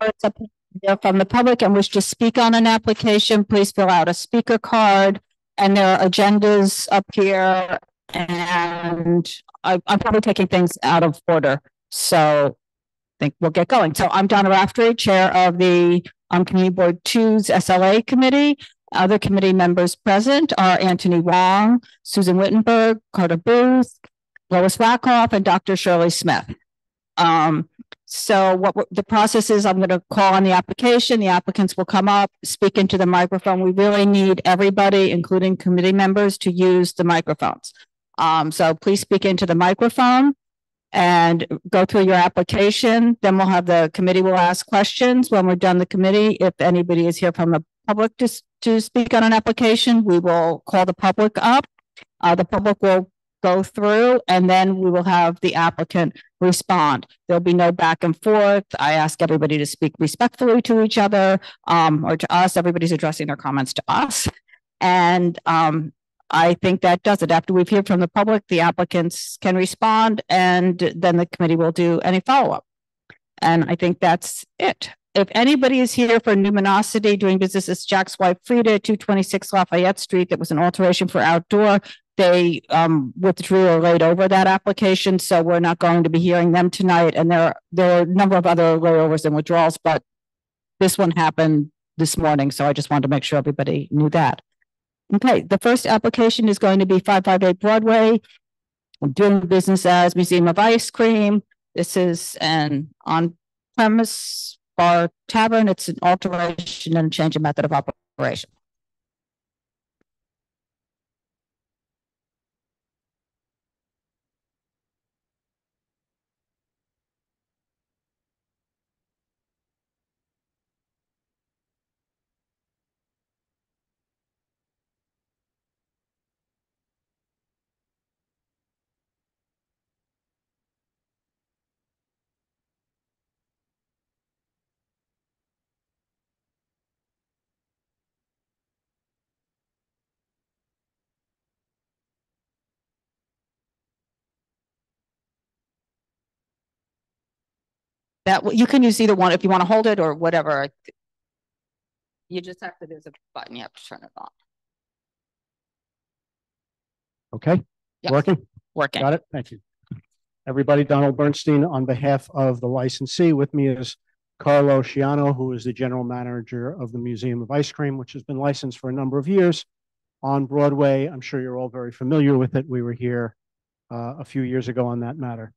Roberts up here from the public and wish to speak on an application, please fill out a speaker card. And there are agendas up here. And I'm probably taking things out of order. So I think we'll get going. So I'm Donna Raftery, chair of the Community Board 2's SLA committee. Other committee members present are Anthony Wong, Susan Wittenberg, Carter Booth, Lois Rakoff, and Dr. Shirley Smith. So what the process is, I'm going to call on the application. The applicants will come up, speak into the microphone. We really need everybody, including committee members, to use the microphones. So please speak into the microphone and go through your application. Then we'll have the committee will ask questions. When we're done the committee, if anybody is here from the public to speak on an application, we will call the public up. The public will go through and then we will have the applicant respond. There'll be no back and forth. I ask everybody to speak respectfully to each other or to us. Everybody's addressing their comments to us. And I think that does it. After we've heard from the public, the applicants can respond and then the committee will do any follow-up. And I think that's it. If anybody is here for Numinosity doing business as Jack's wife, Freda, 226 Lafayette Street, that was an alteration for outdoor, they withdrew or laid over that application. So we're not going to be hearing them tonight. And there are a number of other layovers and withdrawals, but this one happened this morning. So I just wanted to make sure everybody knew that. Okay, the first application is going to be 558 Broadway, doing business as Museum of Ice Cream. This is an on-premise bar tavern. It's an alteration and change of method of operation. That you can use either one if you want to hold it or whatever. You just have to, there's a button, you have to turn it on. Okay, yes. Working? Working. Got it, thank you. Everybody, Donald Bernstein on behalf of the licensee. With me is Carlo Sciano, who is the general manager of the Museum of Ice Cream, which has been licensed for a number of years on Broadway. I'm sure you're all very familiar with it. We were here a few years ago on that matter.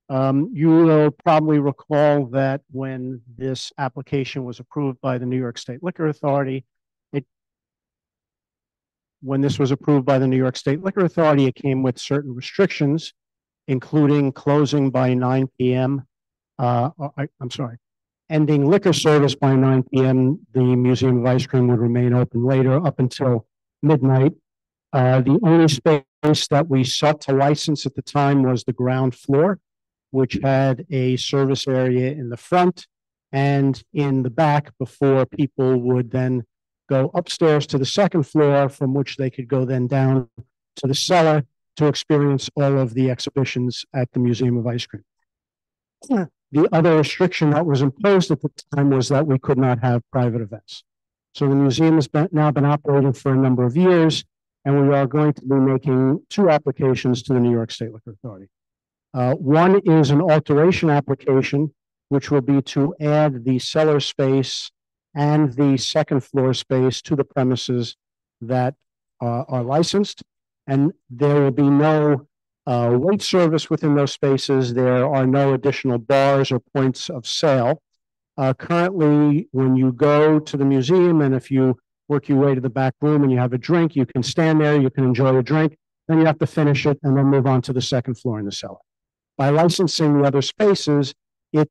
You will probably recall that when this application was approved by the New York State Liquor Authority, it came with certain restrictions, including closing by 9 p.m. Ending liquor service by 9 p.m. The Museum of Ice Cream would remain open later up until midnight. The only space that we sought to license at the time was the ground floor, which had a service area in the front and in the back before people would then go upstairs to the second floor, from which they could go then down to the cellar to experience all of the exhibitions at the Museum of Ice Cream. The other restriction that was imposed at the time was that we could not have private events. So the museum has now been operating for a number of years, and we are going to be making 2 applications to the New York State Liquor Authority. One is an alteration application, which will be to add the cellar space and the second floor space to the premises that are licensed. And there will be no wait service within those spaces. There are no additional bars or points of sale. Currently, when you go to the museum and if you work your way to the back room and you have a drink, you can stand there, you can enjoy a drink, then you have to finish it and then move on to the second floor in the cellar. By licensing the other spaces, it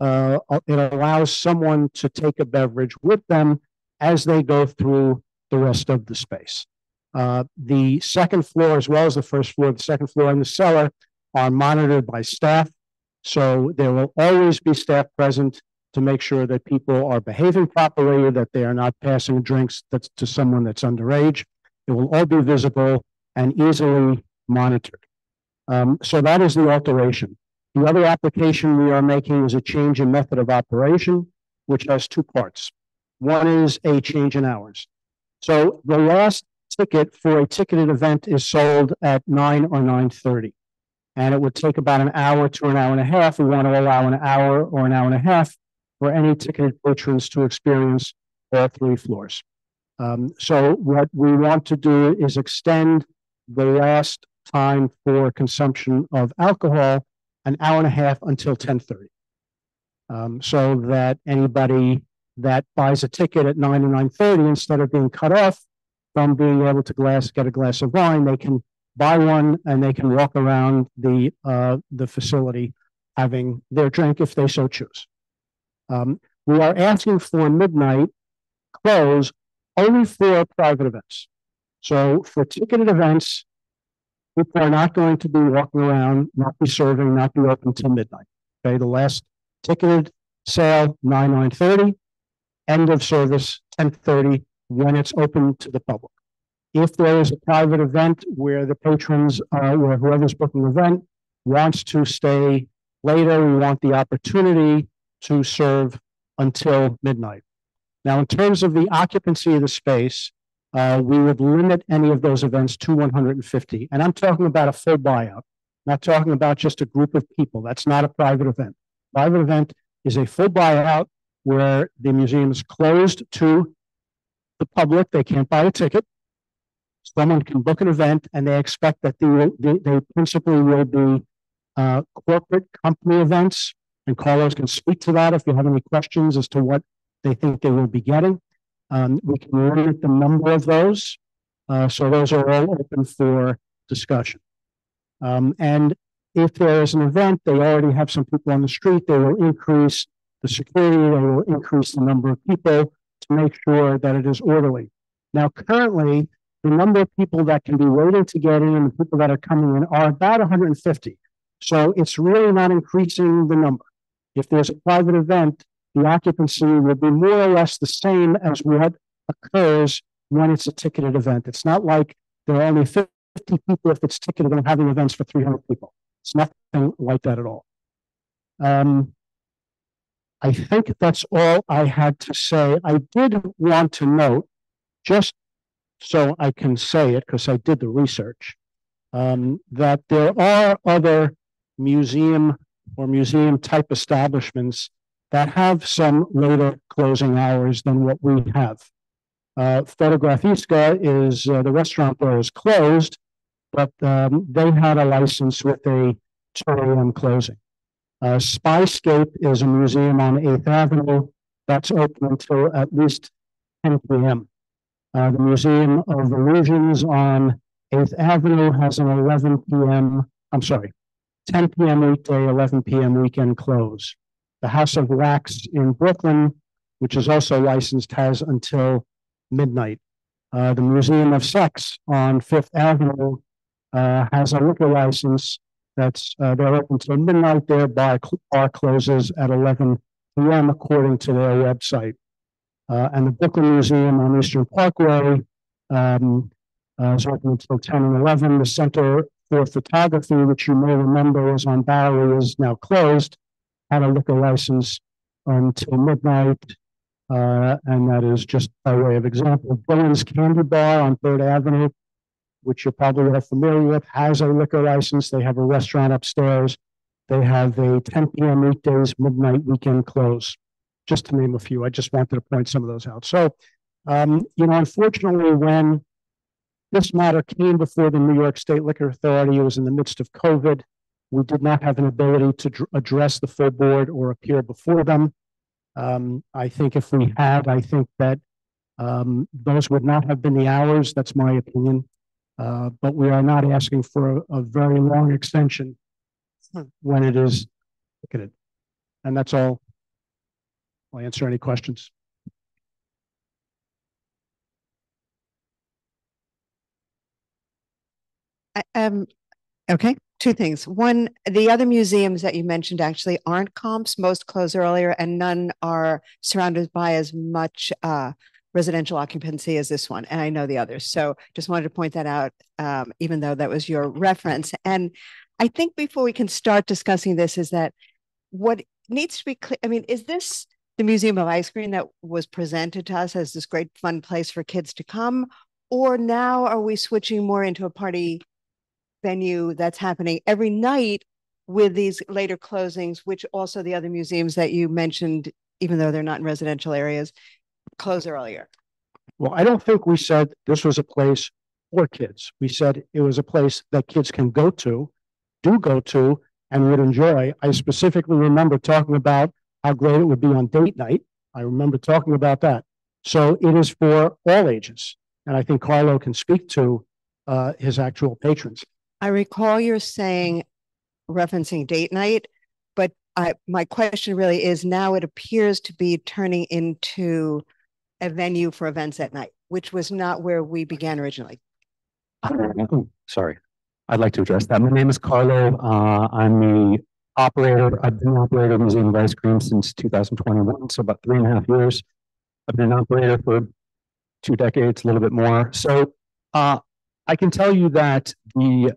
allows someone to take a beverage with them as they go through the rest of the space. The second floor, as well as the first floor, the second floor and the cellar are monitored by staff. So there will always be staff present to make sure that people are behaving properly, that they are not passing drinks to someone that's underage. It will all be visible and easily monitored. So that is the alteration. The other application we are making is a change in method of operation. which has two parts. One is a change in hours. So the last ticket for a ticketed event is sold at 9 or 9:30. And it would take about an hour to an hour and a half. We want to allow an hour or an hour and a half for any ticketed patrons to experience all three floors. So what we want to do is extend the last time for consumption of alcohol an hour and a half until 10:30. So that anybody that buys a ticket at 9 or 9:30, instead of being cut off from being able to get a glass of wine, they can buy one and they can walk around the facility having their drink if they so choose. We are asking for midnight close only for private events. So for ticketed events, people are not going to be walking around, not be serving, not be open till midnight. Okay, the last ticketed sale, 9:30, end of service, 10:30, when it's open to the public. If there is a private event where the patrons, or whoever's booking the event wants to stay later, we want the opportunity to serve until midnight. Now, in terms of the occupancy of the space, we would limit any of those events to 150. And I'm talking about a full buyout, not talking about just a group of people. That's not a private event. Private event is a full buyout where the museum is closed to the public. They can't buy a ticket. Someone can book an event and they expect that they principally will be corporate company events. And Carlos can speak to that if you have any questions as to what they think they will be getting. We can limit the number of those. So those are all open for discussion. And if there is an event, they already have some people on the street, they will increase the security, they will increase the number of people to make sure that it is orderly. Now, currently, the number of people that can be waiting to get in and the people that are coming in are about 150. So it's really not increasing the number. If there's a private event, the occupancy will be more or less the same as what occurs when it's a ticketed event. It's not like there are only 50 people if it's ticketed and having events for 300 people. It's nothing like that at all. I think that's all I had to say. I did want to note, just so I can say it, because I did the research, that there are other museum or museum type establishments that have some later closing hours than what we have. Fotografiska is, the restaurant there is closed, but they had a license with a 2 a.m. closing. Spyscape is a museum on 8th Avenue that's open until at least 10 p.m. The Museum of Illusions on 8th Avenue has an 11 p.m., 10 p.m. weekday, 11 p.m. weekend close. The House of Wax in Brooklyn, which is also licensed, has until midnight. The Museum of Sex on 5th Avenue has a liquor license that's they're open till midnight. Their bar closes at 11 p.m. according to their website. And the Brooklyn Museum on Eastern Parkway is open until 10 and 11. The Center for Photography, which you may remember is on Bowery, is now closed, had a liquor license until midnight. And that is just by way of example. Dylan's Candy Bar on 3rd Avenue, which you're probably all familiar with, has a liquor license. They have a restaurant upstairs. They have a 10 p.m. weekdays, midnight weekend close, just to name a few. I just wanted to point some of those out. So, unfortunately, when this matter came before the New York State Liquor Authority, it was in the midst of COVID. We did not have an ability to address the full board or appear before them. I think if we had, I think that those would not have been the hours. That's my opinion. But we are not asking for a very long extension when it is ticketed. And that's all. I'll answer any questions. Okay, two things. One, the other museums that you mentioned actually aren't comps. Most close earlier and none are surrounded by as much residential occupancy as this one. And I know the others. So just wanted to point that out, even though that was your reference. And I think before we can start discussing this is that what needs to be clear, I mean, is this the Museum of Ice Cream that was presented to us as this great fun place for kids to come? Or now are we switching more into a party venue that's happening every night with these later closings, which also the other museums that you mentioned, even though they're not in residential areas, close earlier? Well, I don't think we said this was a place for kids. We said it was a place that kids can go to, and would enjoy. I specifically remember talking about how great it would be on date night. I remember talking about that. So it is for all ages. And I think Carlo can speak to his actual patrons. I recall you're saying, referencing date night, but my question really is, now it appears to be turning into a venue for events at night, which was not where we began originally. Sorry, I'd like to address that. My name is Carlo. I'm the operator. I've been an operator of Museum of Ice Cream since 2021, so about 3.5 years. I've been an operator for 2 decades, a little bit more. So I can tell you that the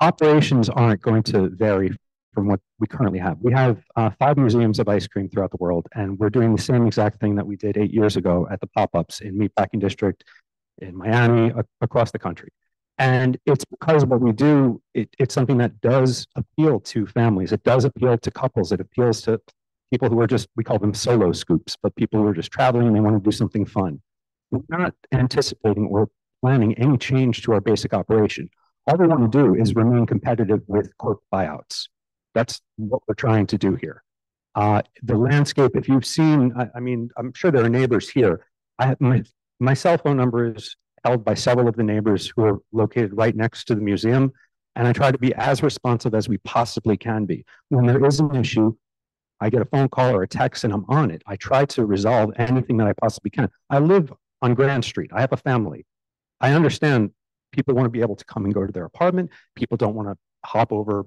operations aren't going to vary from what we currently have. We have 5 museums of ice cream throughout the world, and we're doing the same exact thing that we did 8 years ago at the pop-ups in Meatpacking District, in Miami, across the country. And it's because what we do, it's something that does appeal to families. It does appeal to couples. It appeals to people who are just, we call them solo scoops, but people who are just traveling and they want to do something fun. We're not anticipating or planning any change to our basic operation. All we want to do is remain competitive with corporate buyouts. That's what we're trying to do here. The landscape, if you've seen, I mean, I'm sure there are neighbors here. My cell phone number is held by several of the neighbors who are located right next to the museum, and I try to be as responsive as we possibly can be. When there is an issue, I get a phone call or a text and I'm on it. I try to resolve anything that I possibly can. I live on Grand Street. I have a family. I understand people want to be able to come and go to their apartment. People don't want to hop over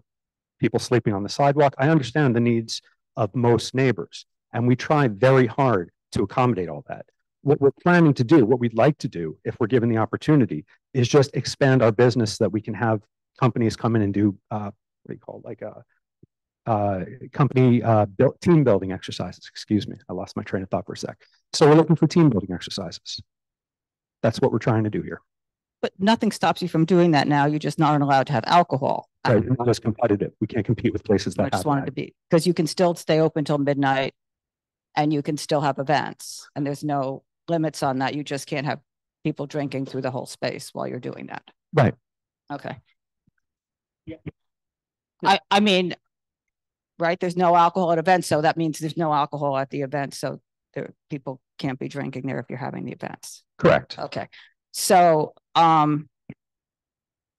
people sleeping on the sidewalk. I understand the needs of most neighbors, and we try very hard to accommodate all that. What we're planning to do, what we'd like to do, if we're given the opportunity, is just expand our business so that we can have companies come in and do what do you call it, like company team building exercises. Excuse me, I lost my train of thought for a sec. So we're looking for team building exercises. That's what we're trying to do here. But nothing stops you from doing that now. You're just not allowed to have alcohol. Right, we're not as competitive. We can't compete with places that I just wanted to be, because you can still stay open till midnight and you can still have events, and there's no limits on that. You just can't have people drinking through the whole space while you're doing that. Right. Okay. Yeah. I mean, right, there's no alcohol at events, so that means there's no alcohol at the event, so people can't be drinking there if you're having the events. Correct. Okay. So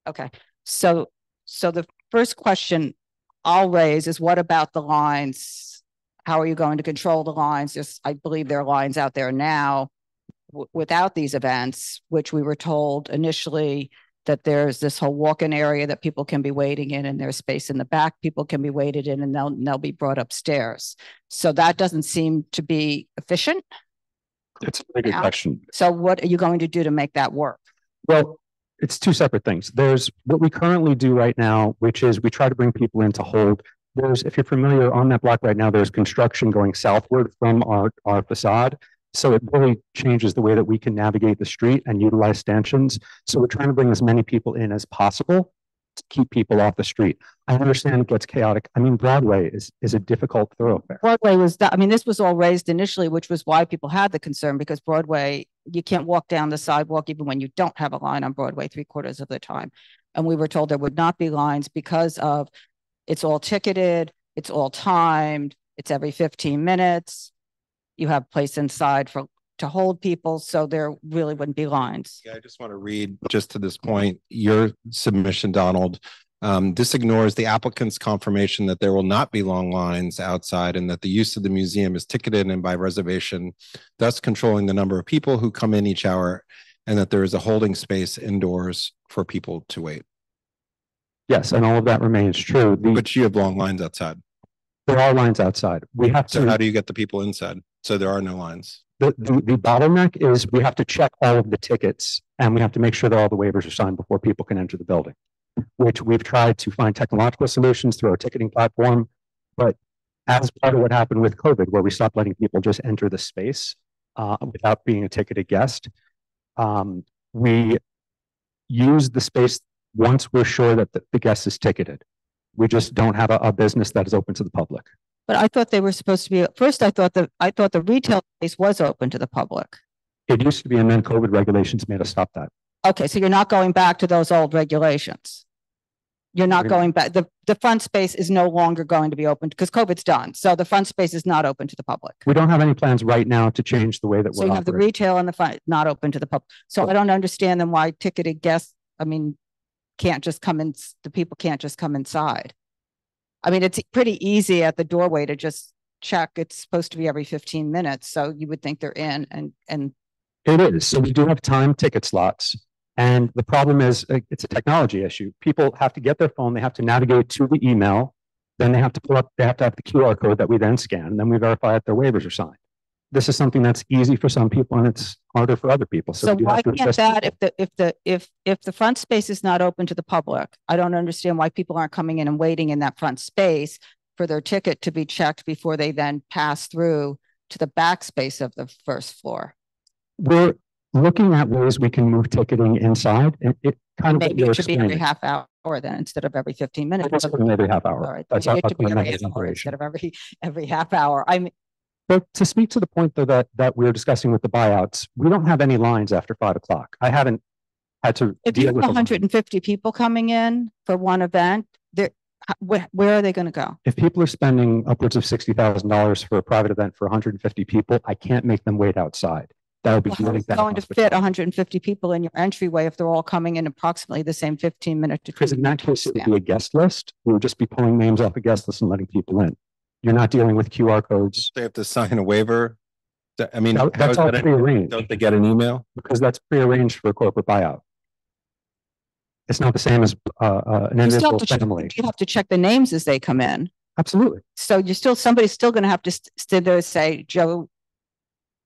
okay, so the first question I'll raise is, what about the lines? How are you going to control the lines? Just, I believe there are lines out there now without these events, which we were told initially that there's this whole walk-in area that people can be waiting in, and there's space in the back people can be waited in, and they'll be brought upstairs. So that doesn't seem to be efficient. It's a very good question. So what are you going to do to make that work? Well, it's 2 separate things. There's what we currently do right now, which is we try to bring people in to hold. There's, if you're familiar, on that block right now, there's construction going southward from our facade. So it really changes the way that we can navigate the street and utilize stanchions. So we're trying to bring as many people in as possible to keep people off the street. I understand it gets chaotic. I mean, Broadway is a difficult thoroughfare. Broadway was that, I mean, this was all raised initially, which was why people had the concern, because Broadway, you can't walk down the sidewalk even when you don't have a line on Broadway 3/4 of the time. And we were told there would not be lines because of it's all ticketed, it's all timed, it's every 15 minutes. You have place inside to hold people, so there really wouldn't be lines. Yeah, I just want to read just to this point, your submission, Donald. This ignores the applicant's confirmation that there will not be long lines outside and that the use of the museum is ticketed and by reservation, thus controlling the number of people who come in each hour, and that there is a holding space indoors for people to wait. Yes, and all of that remains true. But you have long lines outside. There are lines outside. We have to. So how do you get the people inside? So there are no lines. The bottleneck is we have to check all of the tickets, and we have to make sure that all the waivers are signed before people can enter the building, which we've tried to find technological solutions through our ticketing platform. But as part of what happened with COVID, where we stopped letting people just enter the space without being a ticketed guest. We use the space once we're sure that the guest is ticketed. We just don't have a business that is open to the public. But I thought they were supposed to be, first I thought the retail space was open to the public. It used to be, and then COVID regulations made us stop that. Okay, so you're not going back to those old regulations. You're not going back. The front space is no longer going to be open because COVID's done. So the front space is not open to the public. We don't have any plans right now to change the way that So we're you have the operating. retail and the front not open to the public. So I don't understand then why ticketed guests, I mean, can't just come in, the people can't just come inside. I mean, it's pretty easy at the doorway to just check. It's supposed to be every 15 minutes. So you would think they're in and It is. So we do have time ticket slots. And the problem is it's a technology issue. People have to get their phone. They have to navigate to the email. Then they have to have the QR code that we then scan. And then we verify that their waivers are signed. This is something that's easy for some people and it's harder for other people. so we do why have to can't assess that people. if the front space is not open to the public, I don't understand why people aren't coming in and waiting in that front space for their ticket to be checked before they then pass through to the back space of the first floor. We're looking at ways we can move ticketing inside. And it kind of Maybe it should be every half hour then instead of every 15 minutes. It's every half All hour. right, That's maybe our it should be every fundamental half hour operation. instead of every half hour. I mean, But to speak to the point though that we were discussing with the buyouts, we don't have any lines after 5 o'clock. I haven't had to if you deal have with 150 people coming in for one event, where are they going to go? If people are spending upwards of $60,000 for a private event for 150 people, I can't make them wait outside. That would be Well, how really is it bad going to fit hospitality. 150 people in your entryway if they're all coming in approximately the same 15-minute to Because in that case, it would be a guest list. We would just be pulling names off a guest list and letting people in. You're not dealing with QR codes. They have to sign a waiver. I mean, how That's is all that- prearranged don't they get an email? because that's prearranged for a corporate buyout. It's not the same as an You still individual have to check, family. you have to check the names as they come in. Absolutely. So somebody's still going to have to sit there and say, Joe,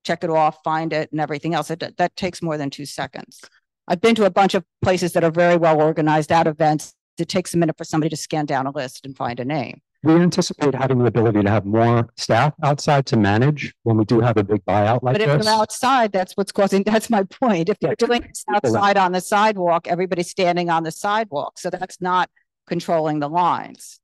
check it off, find it and everything else. That takes more than 2 seconds. I've been to a bunch of places that are very well organized at events. It takes a minute for somebody to scan down a list and find a name. We anticipate having the ability to have more staff outside to manage when we do have a big buyout like But if this. they're outside, that's that's my point. If they're doing this outside on the sidewalk, everybody's standing on the sidewalk. So that's not controlling the lines.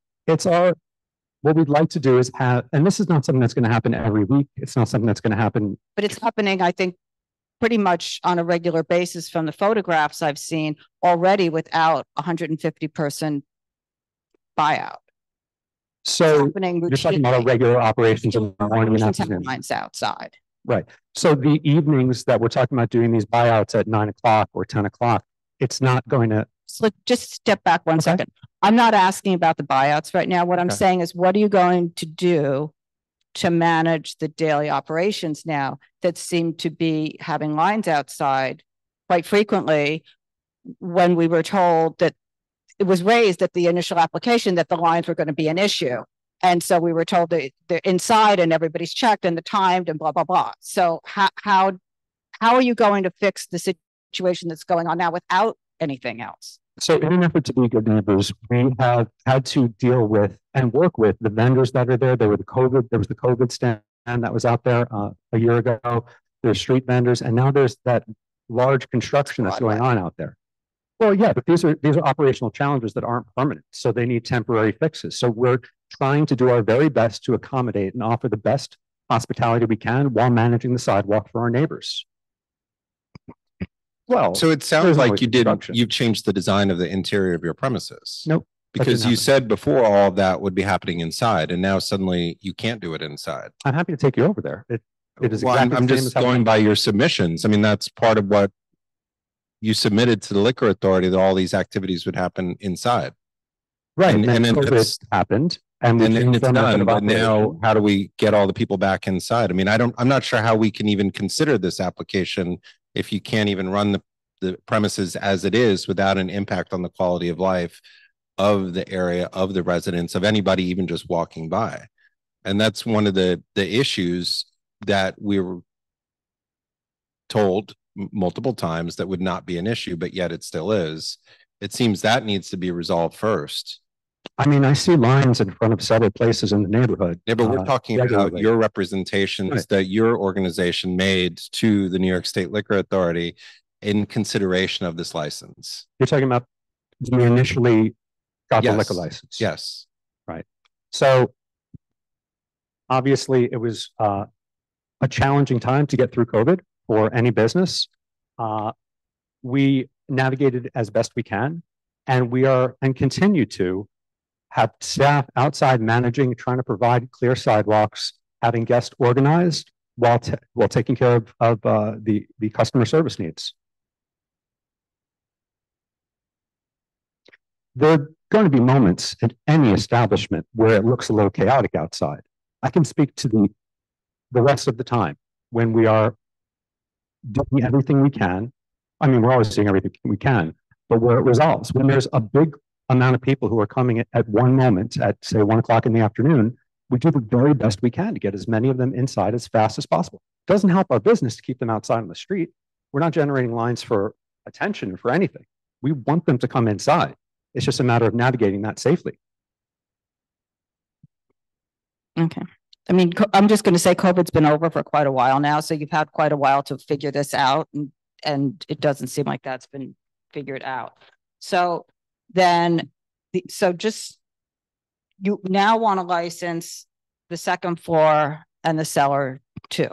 What we'd like to do is have, and this is not something that's going to happen every week. It's not something that's going to happen. But it's happening, I think, pretty much on a regular basis from the photographs I've seen already without 150 person buyout. So Happening you're talking about our routinely. regular operations in the morning and Operations have afternoon. lines outside. Right. So the evenings that we're talking about doing these buyouts at 9 o'clock or 10 o'clock, it's not going to, So just step back one Okay. second. I'm not asking about the buyouts right now. What I'm Okay. saying is, what are you going to do to manage the daily operations now that seem to be having lines outside quite frequently when we were told that it was raised at the initial application that the lines were going to be an issue. And so we were told that they're inside and everybody's checked and the timed and blah, blah, blah. So how are you going to fix the situation that's going on now without anything else? so in an effort to be good neighbors, we have had to deal with and work with the vendors that are there. There was the COVID stand that was out there a year ago. There's street vendors, and now there's that large construction that's going on out there. Well, yeah, but these are operational challenges that aren't permanent, so they need temporary fixes. So we're trying to do our very best to accommodate and offer the best hospitality we can while managing the sidewalk for our neighbors. Well, So it sounds there's like always you did, construction. you've changed the design of the interior of your premises. Nope, that Because didn't you happen. said before all of that would be happening inside and now suddenly you can't do it inside. I'm happy to take you over there. It is Well, exactly I'm the same just as how going by your submissions. I mean, that's part of what you submitted to the liquor authority, that all these activities would happen inside. right. and And then then COVID that's- happened, and we And then changed it's our method done, of but now operation. how do we get all the people back inside? I mean, I'm not sure how we can even consider this application if you can't even run the premises as it is without an impact on the quality of life of the area, of the residents, of anybody even just walking by. And that's one of the issues that we were told multiple times that would not be an issue, but yet it still is. It seems that needs to be resolved first. I mean, I see lines in front of several places in the neighborhood. Yeah, but we're talking about regularly. your representations Right. that your organization made to the New York State Liquor Authority in consideration of this license. You're talking about when we initially got the Yes. liquor license. Yes. Right. So obviously it was a challenging time to get through COVID for any business. We navigated as best we can, and we are and continue to have staff outside managing, trying to provide clear sidewalks, having guests organized while taking care of the customer service needs. There are going to be moments at any establishment where it looks a little chaotic outside. I can speak to the rest of the time when we are doing everything we can. I mean, we're always doing everything we can, but where it resolves, when there's a big amount of people who are coming at one moment at say 1 o'clock in the afternoon, we do the very best we can to get as many of them inside as fast as possible. It doesn't help our business to keep them outside on the street. We're not generating lines for attention for anything. We want them to come inside. It's just a matter of navigating that safely. Okay. I mean, I'm just going to say COVID's been over for quite a while now. So you've had quite a while to figure this out. And it doesn't seem like that's been figured out. So then, you now want to license the second floor and the cellar too.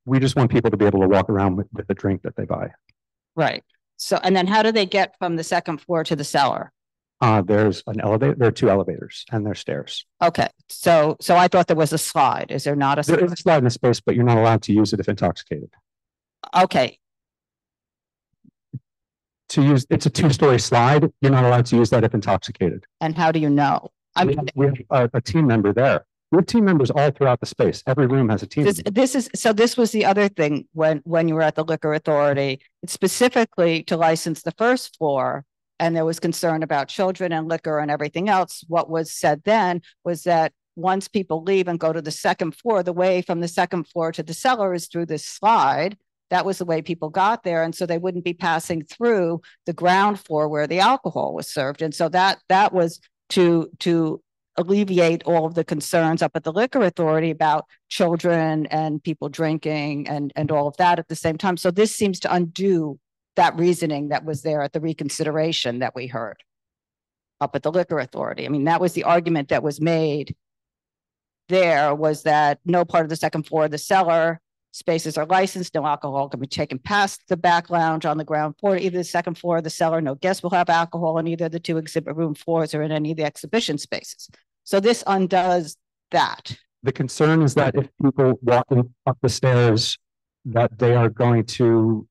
We just want people to be able to walk around with a drink that they buy. Right. So, and then how do they get from the second floor to the cellar? There's an elevator. There are 2 elevators and there's stairs. Okay. So I thought there was a slide. Is there not a slide? There is a slide in the space, but you're not allowed to use it if intoxicated. Okay. It's a 2-story slide. You're not allowed to use that if intoxicated. And how do you know? I mean, we have a team member there. We have team members all throughout the space. Every room has a team. This was the other thing when you were at the liquor authority, it's specifically to license the first floor. And there was concern about children and liquor and everything else. What was said then was that once people leave and go to the second floor, the way from the second floor to the cellar is through this slide. That was the way people got there. And so they wouldn't be passing through the ground floor where the alcohol was served. And so that was to alleviate all of the concerns up at the liquor authority about children and people drinking and all of that at the same time. So this seems to undo that reasoning that was there at the reconsideration that we heard up at the liquor authority. I mean, that was the argument that was made there, was that no part of the second floor of the cellar spaces are licensed, no alcohol can be taken past the back lounge on the ground floor, either the second floor of the cellar. No guest will have alcohol on either the 2 exhibit room floors or in any of the exhibition spaces. So this undoes that. The concern is that if people walking up the stairs, that they are going to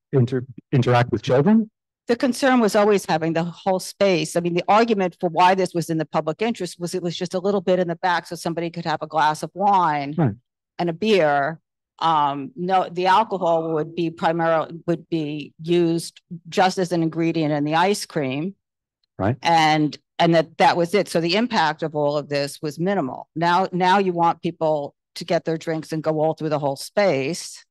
interact with children. The concern was always having the whole space. I mean, the argument for why this was in the public interest was it was just a little bit in the back so somebody could have a glass of wine and a beer. No, the alcohol would be used just as an ingredient in the ice cream. Right. And that was it. So the impact of all of this was minimal. Now you want people to get their drinks and go all through the whole space.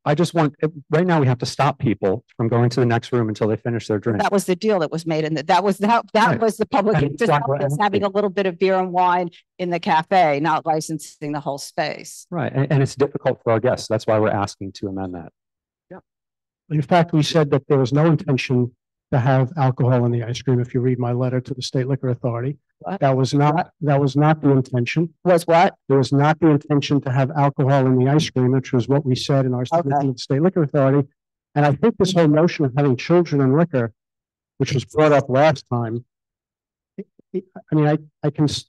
I just want, right now we have to stop people from going to the next room until they finish their drink. That was the deal that was made, and that was the public interest, having a little bit of beer and wine in the cafe, not licensing the whole space. Right, and it's difficult for our guests. That's why we're asking to amend that. Yeah. In fact, we said that there was no intention to have alcohol in the ice cream. If you read my letter to the State Liquor Authority, that was not the intention. Was what? There was not the intention to have alcohol in the ice cream, which was what we said in our submission to the State Liquor Authority. And I think this whole notion of having children and liquor, which was brought up last time, I mean, I can stay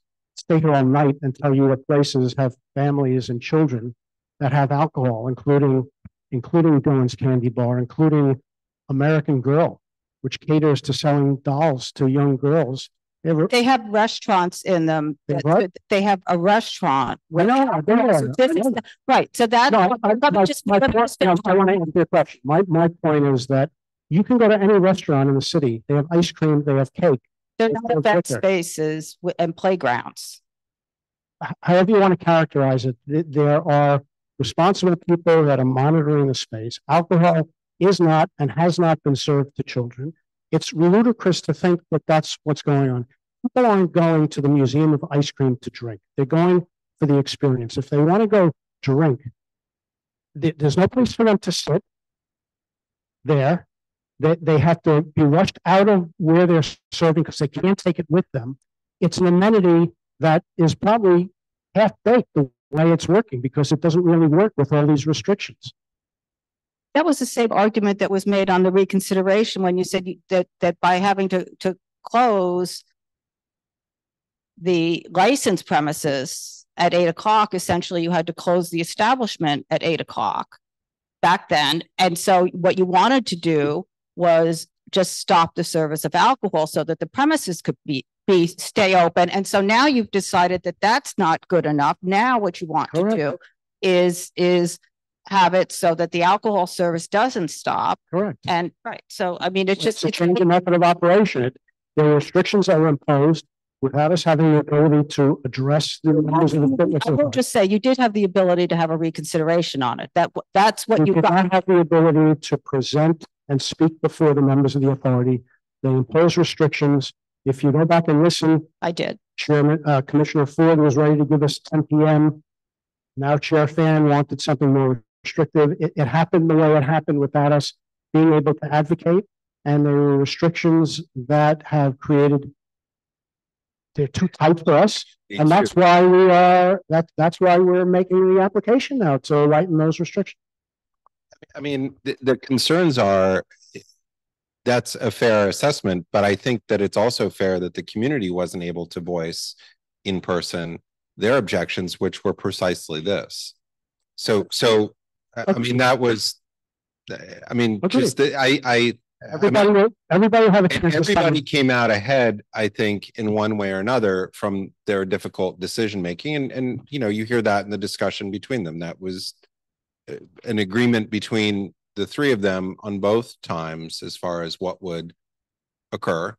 here all night and tell you what places have families and children that have alcohol, including Dylan's Candy Bar, including American Girl, which caters to selling dolls to young girls. They have restaurants in them. They have a restaurant. Right. So that. No, I want to answer your question. My point is that you can go to any restaurant in the city. They have ice cream. They have cake. They're not event spaces and playgrounds. However you want to characterize it, there are responsible people that are monitoring the space. Alcohol is not and has not been served to children. It's ludicrous to think that that's what's going on. people aren't going to the Museum of Ice Cream to drink. They're going for the experience. If they want to go drink, there's no place for them to sit there. They have to be rushed out of where they're serving because they can't take it with them. It's an amenity that is probably half-baked the way it's working because it doesn't really work with all these restrictions. That was the same argument that was made on the reconsideration when you said that by having to close the licensed premises at 8 o'clock, essentially you had to close the establishment at 8 o'clock back then. And so what you wanted to do was just stop the service of alcohol so that the premises could stay open. And so now you've decided that that's not good enough. Now what you want Correct. to do is have it so that the alcohol service doesn't stop. Correct. And right. So, I mean, it's just a change in method of operation. There were restrictions that were imposed without us having the ability to address the members of the fitness. I will just say you did have the ability to have a reconsideration on it. That's what you did not have the ability to present and speak before the members of the authority. They imposed restrictions. If you go back and listen, I did. Chairman, Commissioner Ford was ready to give us 10 p.m. Now Chair Fan wanted something more restrictive. It happened the way it happened without us being able to advocate. And there were restrictions that have created, they're too tight for us. And that's why that's why we're making the application now to lighten those restrictions. I mean, the concerns are, that's a fair assessment, but I think that it's also fair that the community wasn't able to voice in person their objections, which were precisely this. So okay. I mean, that was, I mean, okay. Just everybody had a chance. Everybody came out ahead, I think, in one way or another from their difficult decision making, and you know, you hear that in the discussion between them. That was an agreement between the three of them on both times as far as what would occur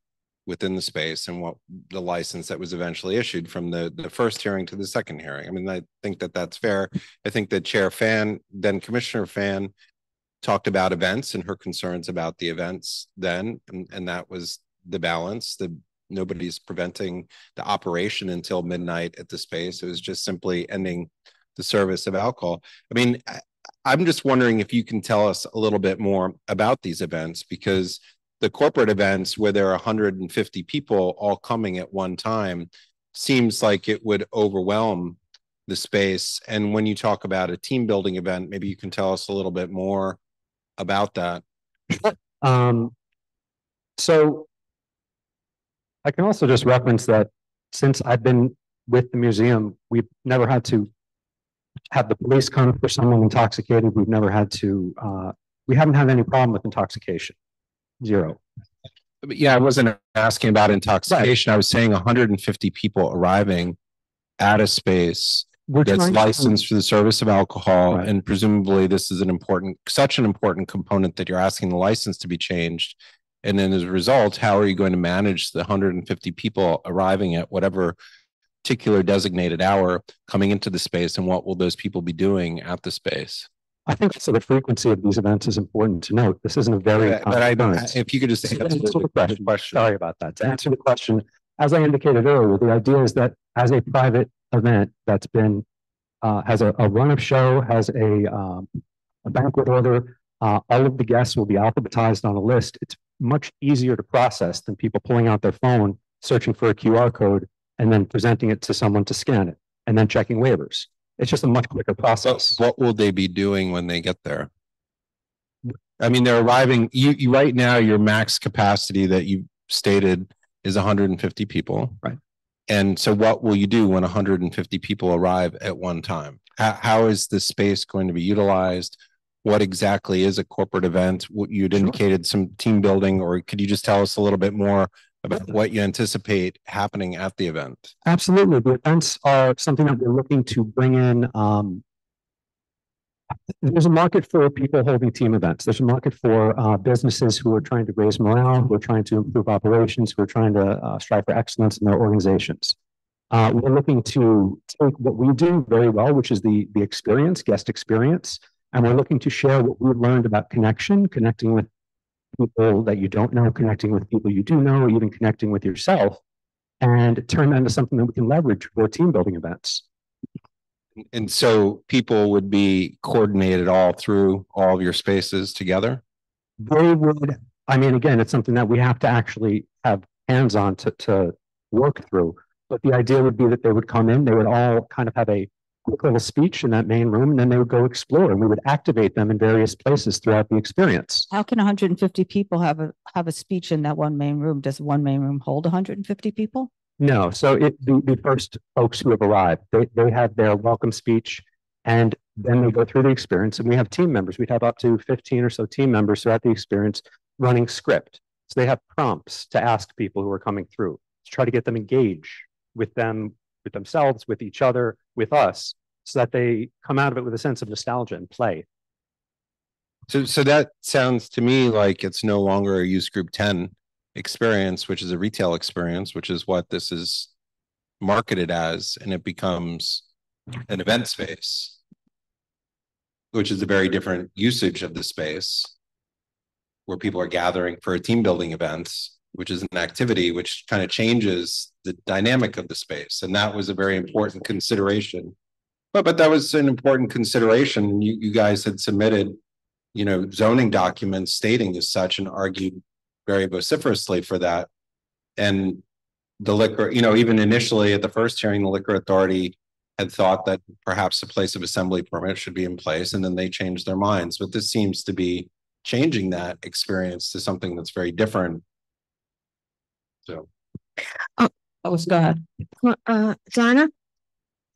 within the space and what the license that was eventually issued from the first hearing to the second hearing. I mean, I think that that's fair. I think that Chair Fan, then Commissioner Fan, talked about events and her concerns about the events then, and that was the balance. Nobody's preventing the operation until midnight at the space. It was just simply ending the service of alcohol. I mean, I'm just wondering if you can tell us a little bit more about these events, because the corporate events where there are 150 people all coming at one time seems like it would overwhelm the space. And when you talk about a team building event, maybe you can tell us a little bit more about that. So I can also just reference that since I've been with the museum, we've never had to have the police come for someone intoxicated. We've never had to, we haven't had any problem with intoxication. Zero. Yeah, I wasn't asking about intoxication. Right. I was saying 150 people arriving at a space that's licensed for the service of alcohol, right. And presumably this is such an important component that you're asking the license to be changed. And then as a result, how are you going to manage the 150 people arriving at whatever particular designated hour coming into the space, and what will those people be doing at the space? I think so. The frequency of these events is important to note. This isn't a very, if you could just answer the question. Sorry about that. To answer the question, as I indicated earlier, the idea is that as a private event that's been has a run-up show, has a banquet order, all of the guests will be alphabetized on a list. It's much easier to process than people pulling out their phone, searching for a QR code, and then presenting it to someone to scan it, and then checking waivers. It's just a much quicker process. What will they be doing when they get there? I mean, they're arriving. You right now, your max capacity that you stated is 150 people. Right. And so what will you do when 150 people arrive at one time? How is the space going to be utilized? What exactly is a corporate event? You'd indicated some team building, or could you just tell us a little bit more about what you anticipate happening at the event? Absolutely. The events are something that we're looking to bring in. There's a market for people holding team events. There's a market for businesses who are trying to raise morale, who are trying to improve operations, who are trying to strive for excellence in their organizations. We're looking to take what we do very well, which is the experience, guest experience, and we're looking to share what we've learned about connecting with people that you don't know, connecting with people you do know, or even connecting with yourself and turn that into something that we can leverage for team building events. And so people would be coordinated all through all of your spaces together? They would, I mean, again, it's something that we have to actually have hands on to work through. But the idea would be that they would come in, they would all kind of have a quick little speech in that main room, and then they would go explore, and we would activate them in various places throughout the experience. How can 150 people have a speech in that one main room? Does one main room hold 150 people? No, so the first folks who have arrived, they have their welcome speech, and then they go through the experience, and we have team members. We'd have up to 15 or so team members throughout the experience running script. So they have prompts to ask people who are coming through to try to get them engaged with them, with themselves, with each other, with us, so that they come out of it with a sense of nostalgia and play. So that sounds to me like it's no longer a use group 10 experience, which is a retail experience, which is what this is marketed as, and it becomes an event space, which is a very different usage of the space, where people are gathering for team building events, which is an activity which kind of changes the dynamic of the space. And that was a very important consideration. But that was an important consideration. You guys had submitted, zoning documents stating as such, and argued very vociferously for that. And the liquor, even initially at the first hearing, the liquor authority had thought that perhaps a place of assembly permit should be in place, and then they changed their minds. But this seems to be changing that experience to something that's very different. So, Go ahead. Donna,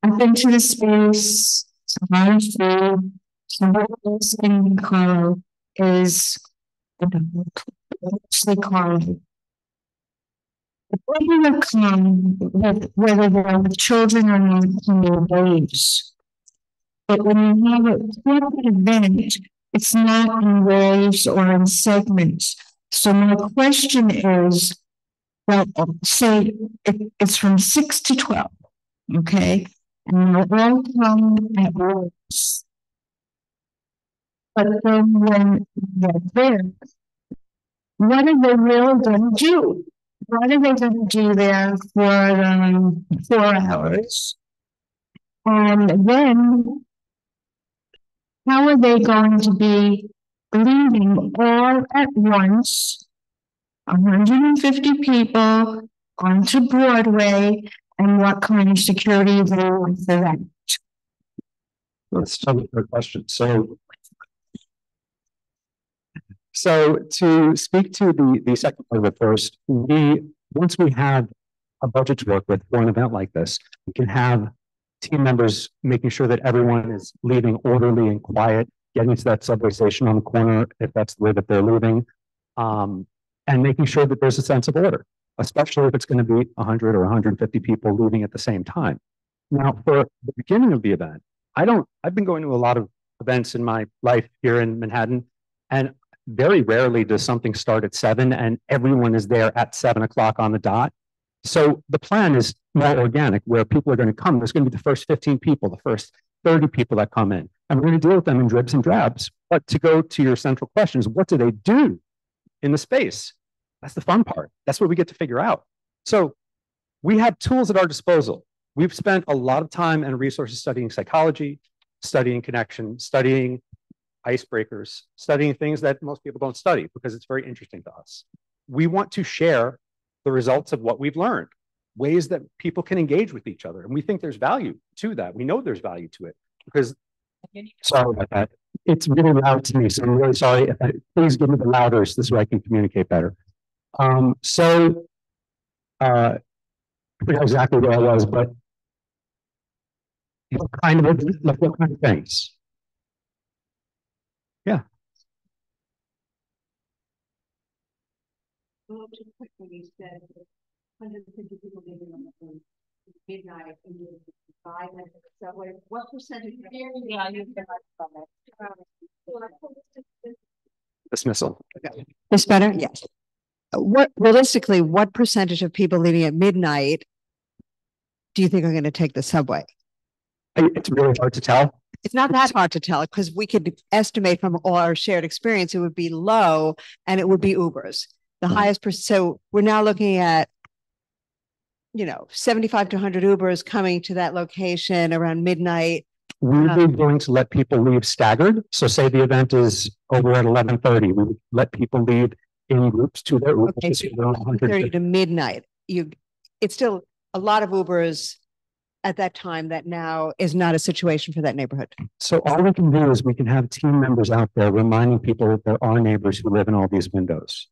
I've been to the space. Somebody else in Carl is mostly Carl. Regular come with whether they're with children or not in their waves. But when you have a corporate event, it's not in waves or in segments. So my question is, well, say it's from 6 to 12, okay? And they'll all come at once. But then when they're there, what are they really going to do? What are they going to do there for 4 hours? And then how are they going to be leaving all at once, 150 people onto Broadway, and what kind of security they want for that? Let's start with your question. So to speak to the second part of it first, once we have a budget to work with for an event like this, we can have team members making sure that everyone is leaving orderly and quiet, getting to that subway station on the corner if that's the way that they're leaving, and making sure that there's a sense of order, especially if it's going to be 100 or 150 people leaving at the same time. Now, for the beginning of the event, I've been going to a lot of events in my life here in Manhattan, and very rarely does something start at 7 and everyone is there at 7 o'clock on the dot. So the plan is more organic, where people are going to come. There's going to be the first 15 people, the first 30 people that come in, and we're going to deal with them in dribs and drabs. But to go to your central questions, what do they do in the space? That's the fun part. That's what we get to figure out. So we have tools at our disposal. We've spent a lot of time and resources studying psychology, studying connection, studying icebreakers, studying things that most people don't study because it's very interesting to us. We want to share the results of what we've learned, ways that people can engage with each other. And we think there's value to that. We know there's value to it because, sorry about that. It's really loud to me, so I'm really sorry. Please give me the louder so this way I can communicate better. I forgot exactly where I was, but what kind of things? Yeah. Well, just quickly, you said 150 people living on the midnight and you 5 minutes subway. What percentage? Dismissal. This better? Yes. Realistically, what percentage of people leaving at midnight do you think are going to take the subway? It's really hard to tell. It's not that hard to tell because we could estimate from all our shared experience, it would be low and it would be Ubers. The highest so we're now looking at 75 to 100 Ubers coming to that location around midnight. We'd be willing to let people leave staggered. So say the event is over at 11:30, we would let people leave in groups to their Ubers. Okay, so 30 to midnight. It's still a lot of Ubers at that time. That now is not a situation for that neighborhood. So all we can do is we can have team members out there reminding people that there are neighbors who live in all these windows.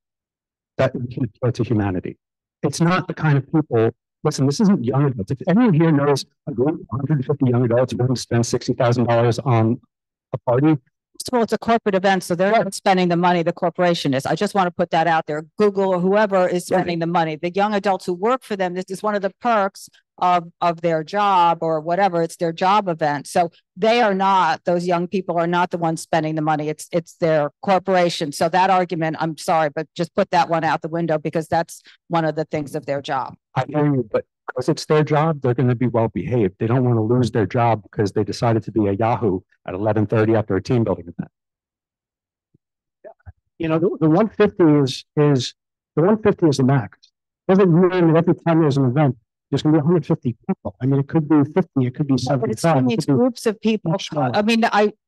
That we can appeal to humanity. It's not the kind of people. Listen, this isn't young adults. If anyone here knows a group of 150 young adults willing to spend $60,000 on a party. Well, it's a corporate event, so they're not spending the money, the corporation is. I just want to put that out there. Google or whoever is spending the money. The young adults who work for them, this is one of the perks of their job or whatever. It's their job event. So they are not, those young people are not the ones spending the money. It's their corporation. So that argument, I'm sorry, but just put that one out the window because that's one of the things of their job. I hear you, but because it's their job, they're going to be well behaved. They don't want to lose their job because they decided to be a Yahoo at 11:30 after a team building event. You know, the 150 is the 150 is the max. Doesn't mean that every time there's an event, there's going to be 150 people. I mean, it could be 50, it could be 75. It's groups of people. I mean,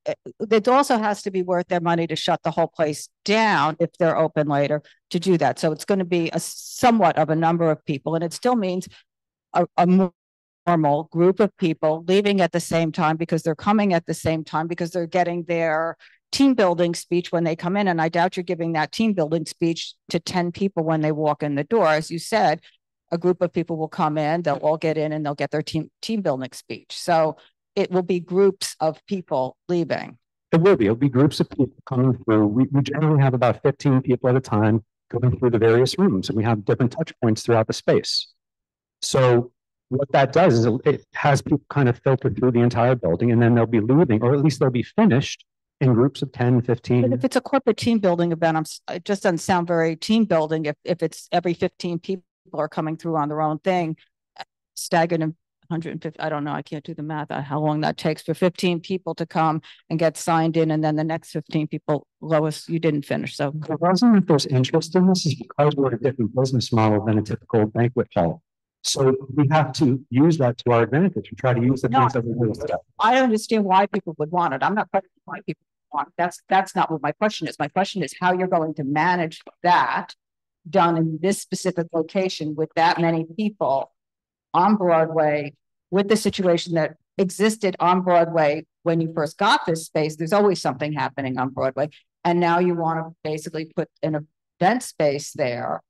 it also has to be worth their money to shut the whole place down if they're open later to do that. So it's going to be a somewhat of a number of people, and it still means a normal group of people leaving at the same time because they're coming at the same time because they're getting their team building speech when they come in. And I doubt you're giving that team building speech to 10 people when they walk in the door. As you said, a group of people will come in, they'll all get in and they'll get their team building speech. So it will be groups of people leaving. It will be. It'll be groups of people coming through. We generally have about 15 people at a time going through the various rooms, and we have different touch points throughout the space. So what that does is it has people kind of filter through the entire building, and then they'll be leaving, or at least they'll be finished in groups of 10, 15. But if it's a corporate team building event, it just doesn't sound very team building if it's every 15 people are coming through on their own thing, staggered and 150. I don't know. I can't do the math on how long that takes for 15 people to come and get signed in. And then the next 15 people, Lois, you didn't finish. So the reason that there's interest in this is because we're a different business model than a typical banquet hall. So we have to use that to our advantage and try to use the things that we do. I understand why people would want it. I'm not questioning why people want it. That's not what my question is. My question is how you're going to manage that done in this specific location with that many people on Broadway, with the situation that existed on Broadway when you first got this space. There's always something happening on Broadway. And now you want to basically put an event space there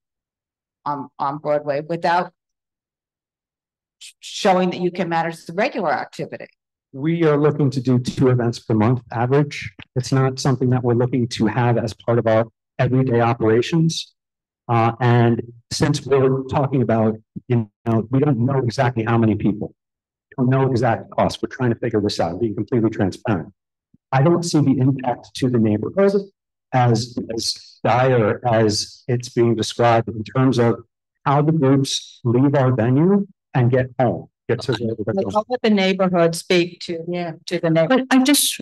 on Broadway without showing that you can manage the regular activity. We are looking to do 2 events per month average. It's not something that we're looking to have as part of our everyday operations. And since we're talking about, we don't know exactly how many people, we don't know exact costs. We're trying to figure this out, being completely transparent. I don't see the impact to the neighborhood as dire as it's being described in terms of how the groups leave our venue and get home. I'll let the neighborhood speak to the neighborhood. But I just,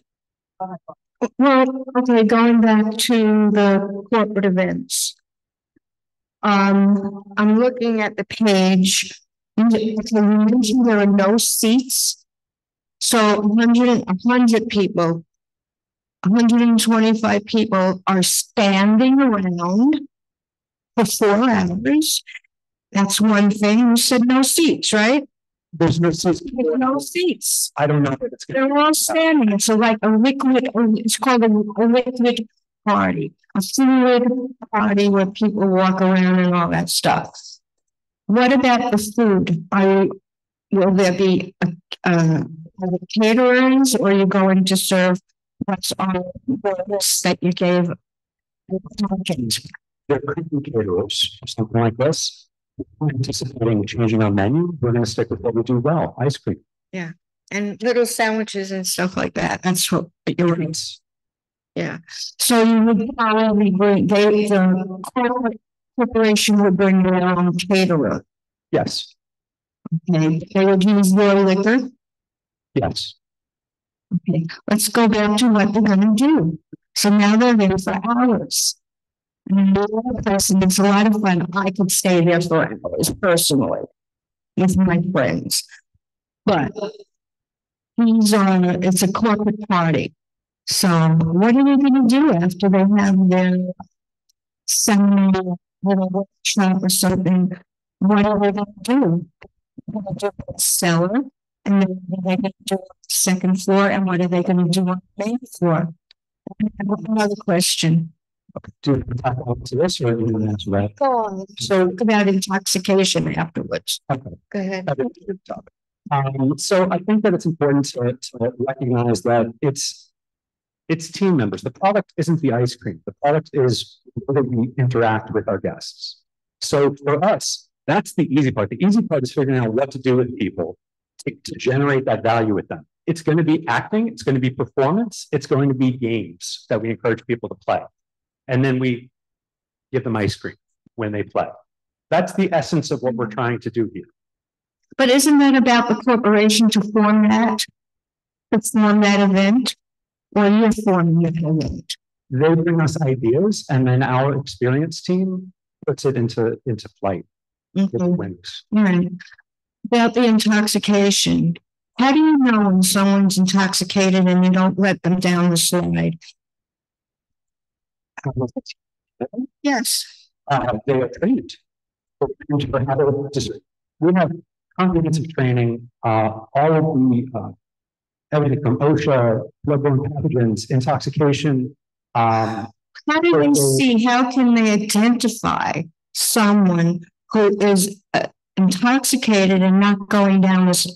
well, okay, going back to the corporate events. I'm looking at the page. You mentioned there are no seats. So 100 people, 125 people are standing around for 4 hours. That's one thing. You said no seats, right? There's no seats. There's no seats. I don't know if it's They're all standing. So like a liquid, it's called a liquid party, a fluid party where people walk around and all that stuff. What about the food? Will there be caterers, or are you going to serve what's on the list that you gave? There could be caterers or something like this. We're anticipating changing our menu. We're going to stick with what we do well: ice cream. Yeah, and little sandwiches and stuff like that. That's what you're doing. Yeah. So you would probably the corporation would bring their own caterer. Yes. Okay. They would use your liquor. Yes. Okay. Let's go back to what they're going to do. So now they're there for hours. And it's a lot of fun. I could stay there for hours personally. with my friends. But it's a corporate party. So what are they going to do after they have their seminar, little workshop or something? What are they going to do? They're going to do the cellar, and then what are they going to do on the second floor, and what are they going to do on the main floor? I have another question. Okay. Do you talk about this or do you answer that? Go on. So about intoxication afterwards. Okay. Go ahead. So I think that it's important to recognize that it's team members. The product isn't the ice cream. The product is the way we interact with our guests. So for us, that's the easy part. The easy part is figuring out what to do with people to generate that value with them. It's going to be acting. It's going to be performance. It's going to be games that we encourage people to play. And then we give them ice cream when they play. That's the essence of what we're trying to do here. But isn't that about the corporation to form that event? Or you're forming the event? They bring us ideas, and then our experience team puts it into flight. With wings. Right. About the intoxication. How do you know when someone's intoxicated and you don't let them down the slide? Yes. They are trained. We have comprehensive training, all of the everything from OSHA, bloodborne pathogens, intoxication. How do they see? How can they identify someone who is intoxicated and not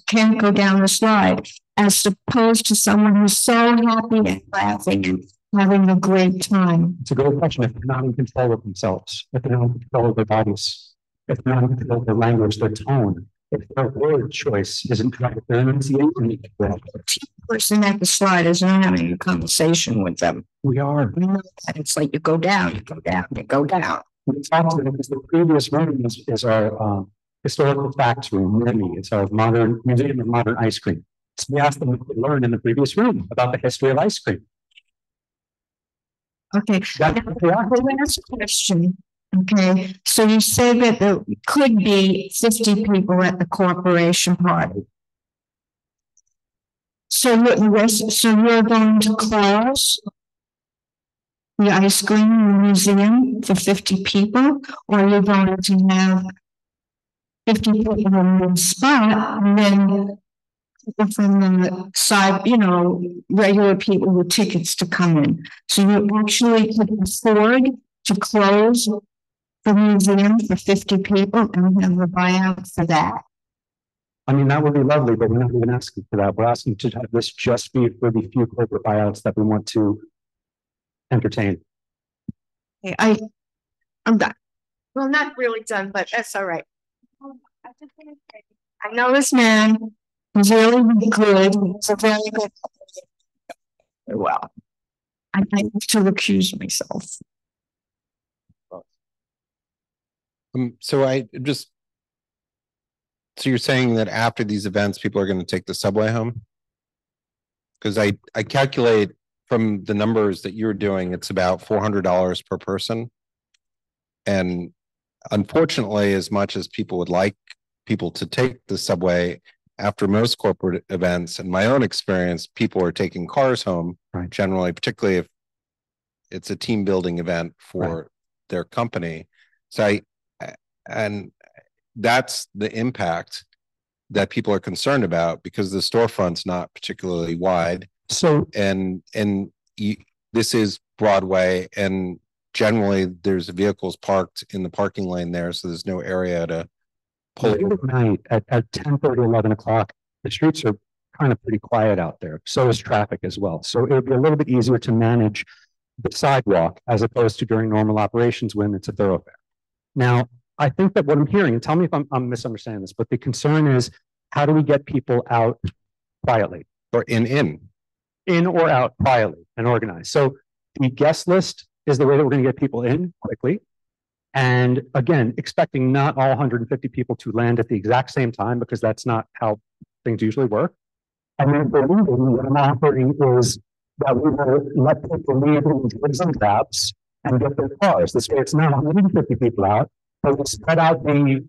can't go down the slide, as opposed to someone who's so happy and laughing, having a great time? It's a good question. If they're not in control of themselves, if they're not in control of their bodies, if they're not in control of their language, their tone, if their word choice isn't correct, if their enunciation is correct. The person at the slide is not having a conversation with them. We are. We know that. It's like you go down, you go down, you go down. We talked to them because the previous room is our historical facts room, Remy. It's our modern museum of modern ice cream. So we asked them to learn in the previous room about the history of ice cream. Okay. The last question. Okay. So you say that there could be 50 people at the corporation party. So you're going to close the ice cream museum for 50 people, or you're going to have 50 people in one spot, and then people from the side, regular people with tickets to come in. So you actually could afford to close the museum for 50 people and have a buyout for that. I mean, that would be lovely, but we're not even asking for that. We're asking to have this just be for the few corporate buyouts that we want to entertain. Okay, I'm done. Well, not really done, but that's all right. I know this man is really good. He's a very good. Well, I have to recuse myself. So you're saying that after these events, people are going to take the subway home? Because I calculate from the numbers that you're doing, it's about $400 per person. And unfortunately, as much as people would like people to take the subway, after most corporate events, in my own experience, people are taking cars home, right, generally, particularly if it's a team building event for their company. So and that's the impact that people are concerned about, because the storefront's not particularly wide. So this is Broadway, and generally there's vehicles parked in the parking lane there, so there's no area to pull at night at 10:30, 11 o'clock. The streets are kind of pretty quiet out there. So is traffic as well. So it would be a little bit easier to manage the sidewalk as opposed to during normal operations when it's a thoroughfare. Now, I think that what I'm hearing, and tell me if I'm misunderstanding this, but the concern is, how do we get people out quietly? Or in or out quietly and organized. So the guest list is the way that we're going to get people in quickly. And again, expecting not all 150 people to land at the exact same time, because that's not how things usually work. And then for leaving, what I'm offering is that we will let people leave in dribs and drabs and get their cars. This way it's not 150 people out, but we spread out the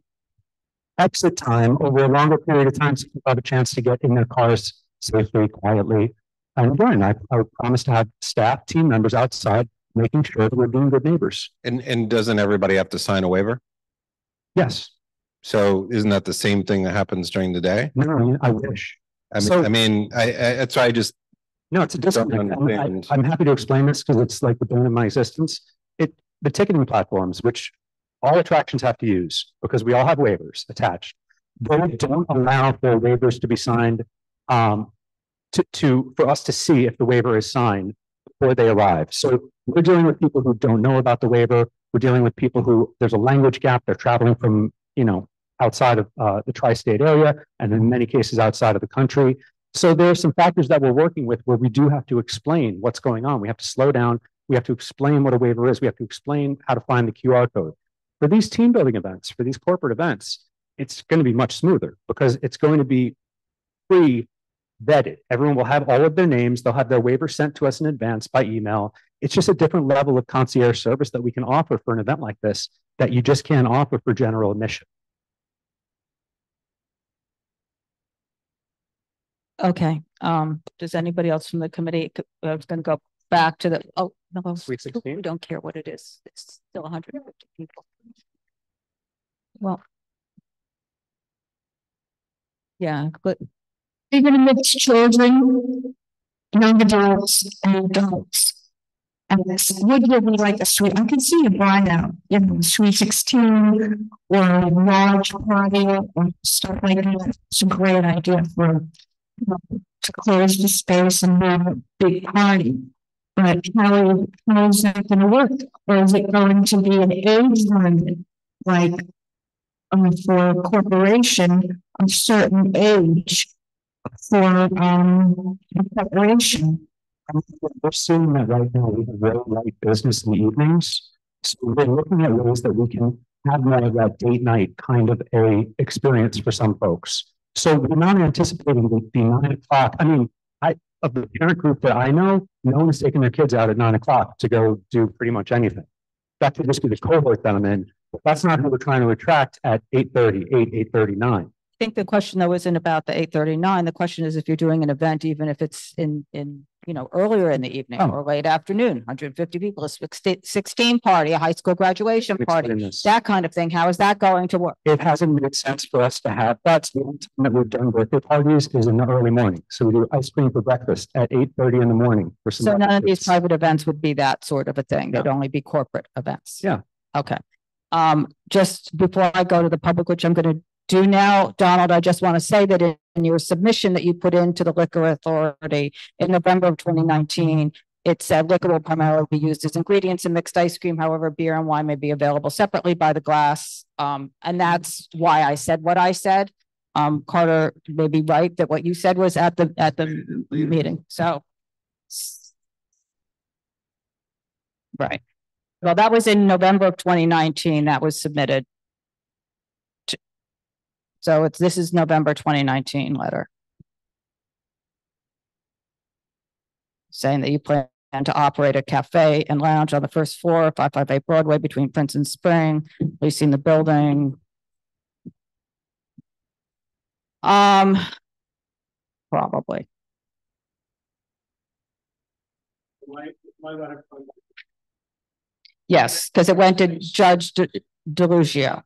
exit time over a longer period of time so people have a chance to get in their cars safely, quietly. And again, I promise to have staff, team members outside making sure that we're being good neighbors. And doesn't everybody have to sign a waiver? Yes. So isn't that the same thing that happens during the day? No, I wish. That's why I just. No, it's a disconnect. Understand. I'm happy to explain this because it's like the bone of my existence. The ticketing platforms, which all attractions have to use because we all have waivers attached, they don't allow for waivers to be signed for us to see if the waiver is signed before they arrive. So we're dealing with people who don't know about the waiver. We're dealing with people who there's a language gap. They're traveling from, outside of the tri-state area, and in many cases outside of the country. So there are some factors that we're working with where we do have to explain what's going on. We have to slow down. We have to explain what a waiver is. We have to explain how to find the QR code. For these team building events, for these corporate events, it's going to be much smoother because it's going to be pre-vetted. Everyone will have all of their names. They'll have their waiver sent to us in advance by email. It's just a different level of concierge service that we can offer for an event like this that you just can't offer for general admission. Okay. Does anybody else from the committee? I was going to go back to no, Sweet 16? we don't care what it is. It's still 150 people. Well, yeah, but Even amidst children, young adults, and adults. And this would really like a suite. I can see a buy now, sweet 16 or a large party or stuff like that. It's a great idea for to close the space and have a big party. But how is that going to work? Or is it going to be an age limit, like for a corporation of certain age for preparation? We're seeing that right now. We have very light business in the evenings. So we're looking at ways that we can have more of that date night kind of a experience for some folks. So we're not anticipating the 9 o'clock. I mean, of the parent group that I know, no one's taking their kids out at 9 o'clock to go do pretty much anything. That could just be the cohort that I'm in. But that's not who we're trying to attract at 8:30, 8:39. I think the question though isn't about the 8:39. The question is if you're doing an event, even if it's in earlier in the evening or late afternoon, 150 people, a 16 party, a high school graduation party, that kind of thing. How is that going to work? It hasn't made sense for us to have that. The only time that we've done birthday parties is in the early morning. So we do ice cream for breakfast at 8:30 in the morning. For some so none of these private events would be that sort of a thing. They'd only be corporate events. Yeah. Okay. Just before I go to the public, which I'm going to do now, Donald, I just want to say that in your submission that you put into the Liquor Authority in November of 2019, it said liquor will primarily be used as ingredients in mixed ice cream. However, beer and wine may be available separately by the glass. And that's why I said what I said. Carter may be right that what you said was at the meeting. So, right. Well, that was in November of 2019. That was submitted. So this is November 2019 letter. Saying that you plan to operate a cafe and lounge on the first floor, 558 Broadway between Prince and Spring, leasing the building. Probably. Yes, because it went to Judge Delugio.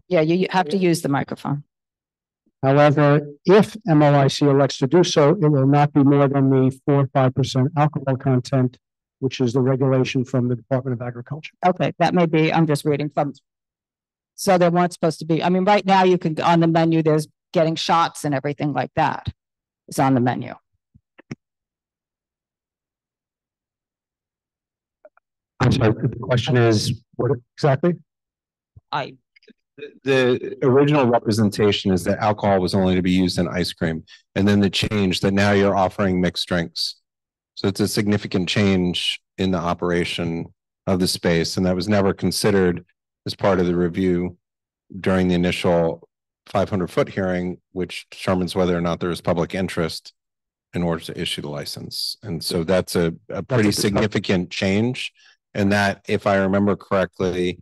Yeah, you have to use the microphone. However, if MOIC elects to do so, it will not be more than the 4 or 5% alcohol content, which is the regulation from the Department of Agriculture. Okay, that may be, I'm just reading from. So they weren't supposed to be, I mean, right now you can, on the menu, there's getting shots and everything like that. It's on the menu. I'm sorry, the question is what exactly? The original representation is that alcohol was only to be used in ice cream, and then the change that now you're offering mixed drinks. So it's a significant change in the operation of the space, and that was never considered as part of the review during the initial 500-foot hearing, which determines whether or not there is public interest in order to issue the license. And so that's a pretty significant change. And that, if I remember correctly,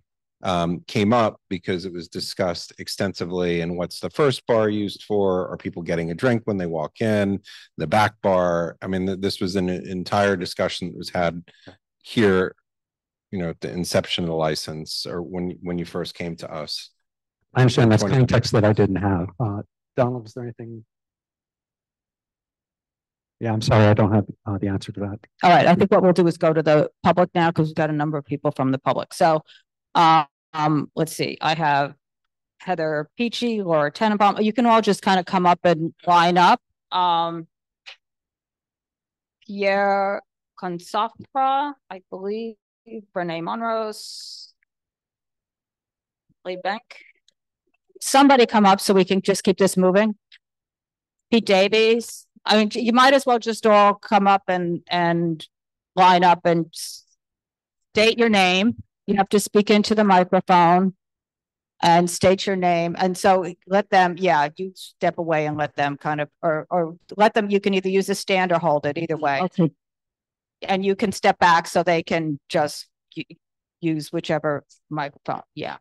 came up because it was discussed extensively. And what's the first bar used for? Are people getting a drink when they walk in? The back bar? I mean, this was an entire discussion that was had here, you know, at the inception of the license, or when you first came to us. I understand that's context that I didn't have. Donald, is there anything? Yeah, I'm sorry, I don't have the answer to that. All right, I think what we'll do is go to the public now, because we've got a number of people from the public. So, let's see, I have Heather Peachy, Laura Tenenbaum. You can all just kind of come up and line up. Pierre Consafra, I believe, Brene Monrose, Lee Bank. Somebody come up so we can just keep this moving. Pete Davies. I mean, you might as well just all come up and line up and state your name. You have to speak into the microphone and state your name. And so let them, yeah, you step away and let them kind of, or let them, you can either use a stand or hold it, either way. Okay. And you can step back so they can just use whichever microphone. Yeah.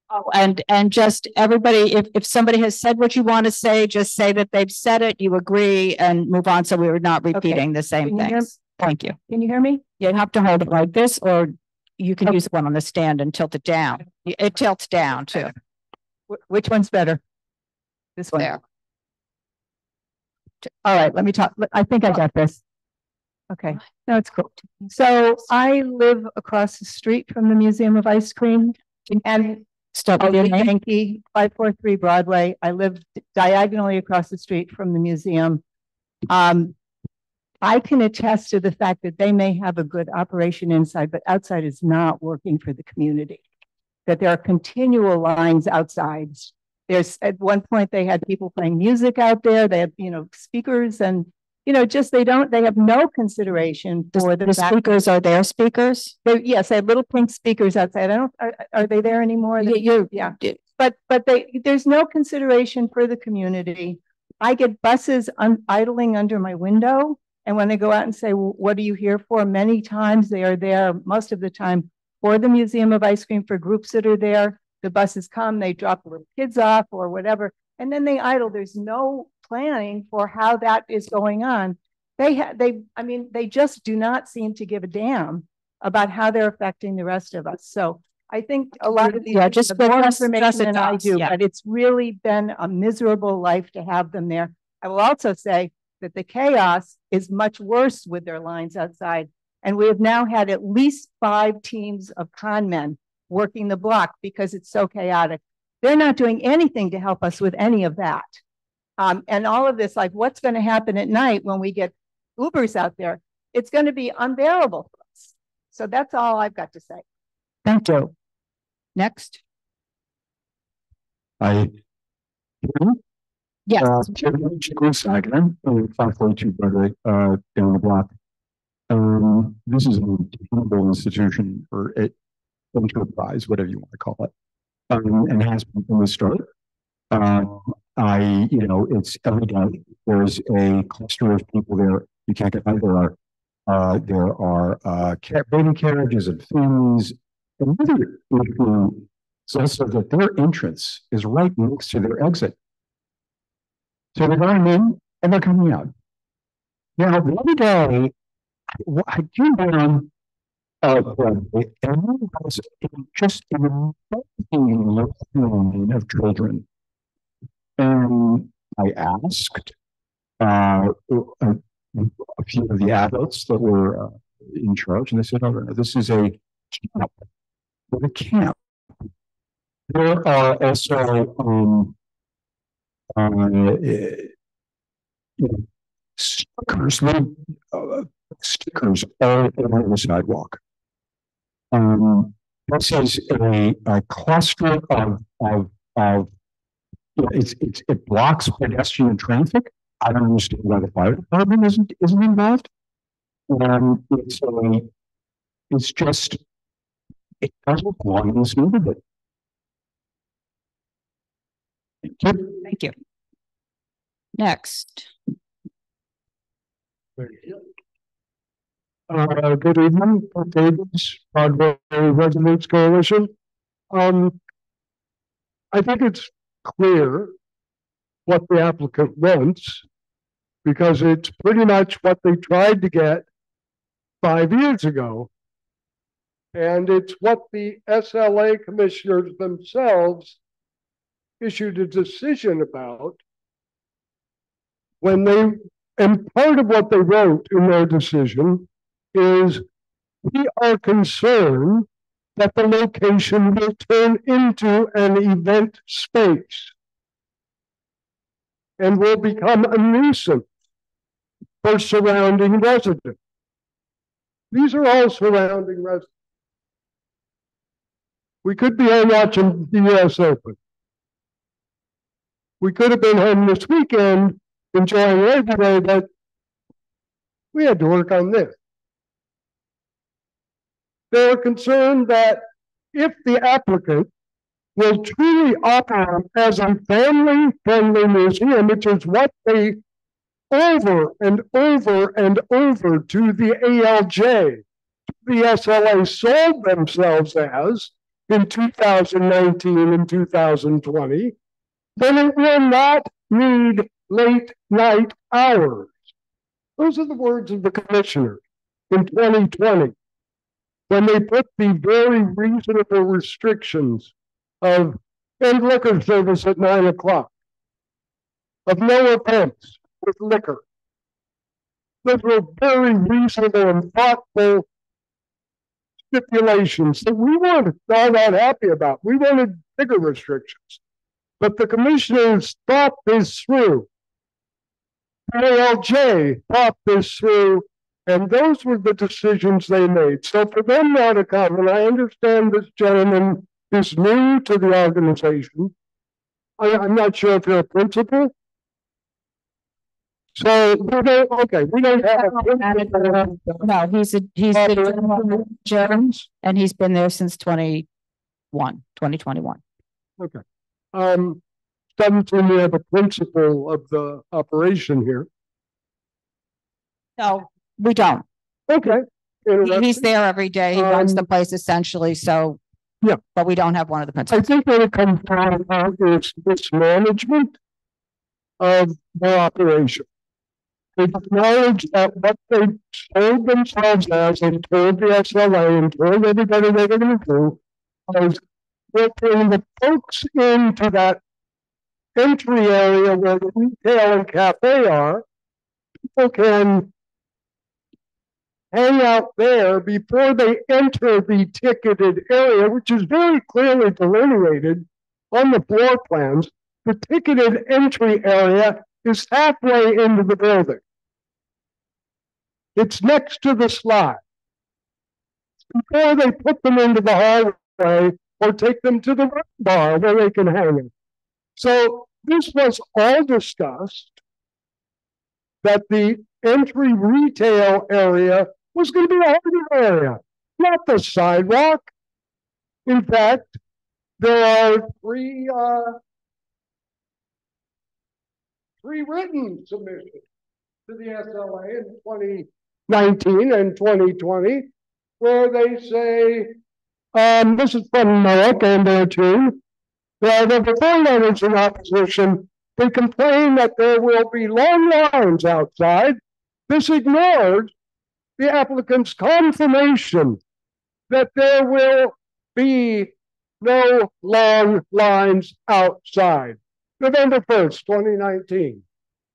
Oh, and just everybody, if somebody has said what you want to say, just say that they've said it, you agree, and move on, so we were not repeating the same things. Thank you. Can you hear me? You have to hold it like this, or you can use one on the stand and tilt it down. It tilts down too. Which one's better? This one. There. All right, let me talk. I think I got this. Okay, no, it's cool. So I live across the street from the Museum of Ice Cream, and start with your name. 543 Broadway. I live diagonally across the street from the museum. I can attest to the fact that they may have a good operation inside, but outside is not working for the community. That there are continual lines outside. There's, at one point they had people playing music out there. They have, you know, speakers, and, you know, just they have no consideration for the speakers. Are their speakers? Yes, they have little pink speakers outside. Are they there anymore? Yeah. But there's no consideration for the community. I get buses idling under my window, and when they go out and say, well, what are you here for? Many times they are there, most of the time, for the Museum of Ice Cream, for groups that are there. The buses come, they drop the little kids off or whatever, and then they idle. There's no planning for how that is going on. They just do not seem to give a damn about how they're affecting the rest of us. So I think a lot of these just more information than I do, but it's really been a miserable life to have them there. I will also say that the chaos is much worse with their lines outside. And we have now had at least 5 teams of con men working the block because it's so chaotic. They're not doing anything to help us with any of that. And all of this, like what's going to happen at night when we get Ubers out there, it's going to be unbearable for us. So that's all I've got to say. Thank you. Next. Yes. 542 Broadway, down the block. This is an incredible institution, or enterprise, whatever you want to call it, and has been from the start. It's every day. There's a cluster of people there. You can't get out. There are baby carriages and families. Another issue is also that their entrance is right next to their exit. So they're going in and they're coming out. Now, the other day, I came down Broadway, and I was just in a line of children. And I asked a few of the adults that were in charge, and they said, "Oh, no, this is a camp." With a camp, there are also stickers, little stickers all over the sidewalk. This is a cluster of it blocks pedestrian traffic. I don't understand why the fire department isn't involved. It's just, it doesn't belong in this neighborhood. Thank you. Next. Good evening, Davis, Broadway Residents Coalition. I think it's clear what the applicant wants because it's pretty much what they tried to get 5 years ago. And it's what the SLA commissioners themselves issued a decision about when they, and part of what they wrote in their decision is, we are concerned that the location will turn into an event space and will become a nuisance for surrounding residents. These are all surrounding residents. We could be home watching the US Open. We could have been home this weekend enjoying Labor Day, but we had to work on this. They're concerned that if the applicant will truly operate as a family-friendly museum, which is what they over and over and over to the ALJ, the SLA sold themselves as in 2019 and 2020, then it will not need late night hours. Those are the words of the commissioner in 2020, when they put the very reasonable restrictions of end liquor service at 9 o'clock, of no offense with liquor. Those were very reasonable and thoughtful stipulations that we weren't all that happy about. We wanted bigger restrictions. But the commissioners thought this through. The ALJ thought this through, and those were the decisions they made. So for them now to come, and I understand this gentleman is new to the organization. I'm not sure if you're a principal. So we don't, okay, we don't have a No, he's the general manager, and he's been there since 2021. Okay. Doesn't seem we have a principal of the operation here. No, we don't. Okay. He's there every day. He runs the place essentially. So yeah, but we don't have one of the principals. I think when it comes down to is mismanagement of the operation. They acknowledge that what they told themselves as and told the SLA and told everybody they were going to do was we'll bring the folks into that entry area where the retail and cafe are. People can hang out there before they enter the ticketed area, which is very clearly delineated on the floor plans. The ticketed entry area is halfway into the building. It's next to the slide. Before they put them into the hallway or take them to the bar where they can hang it. So this was all discussed, that the entry retail area was going to be a holding area, not the sidewalk. In fact, there are three written submissions to the SLA in 2019 and 2020, where they say, this is from Noah and there too, that the four letters in opposition, they complain that there will be long lines outside. This ignores the applicant's confirmation that there will be no long lines outside. November 1st, 2019,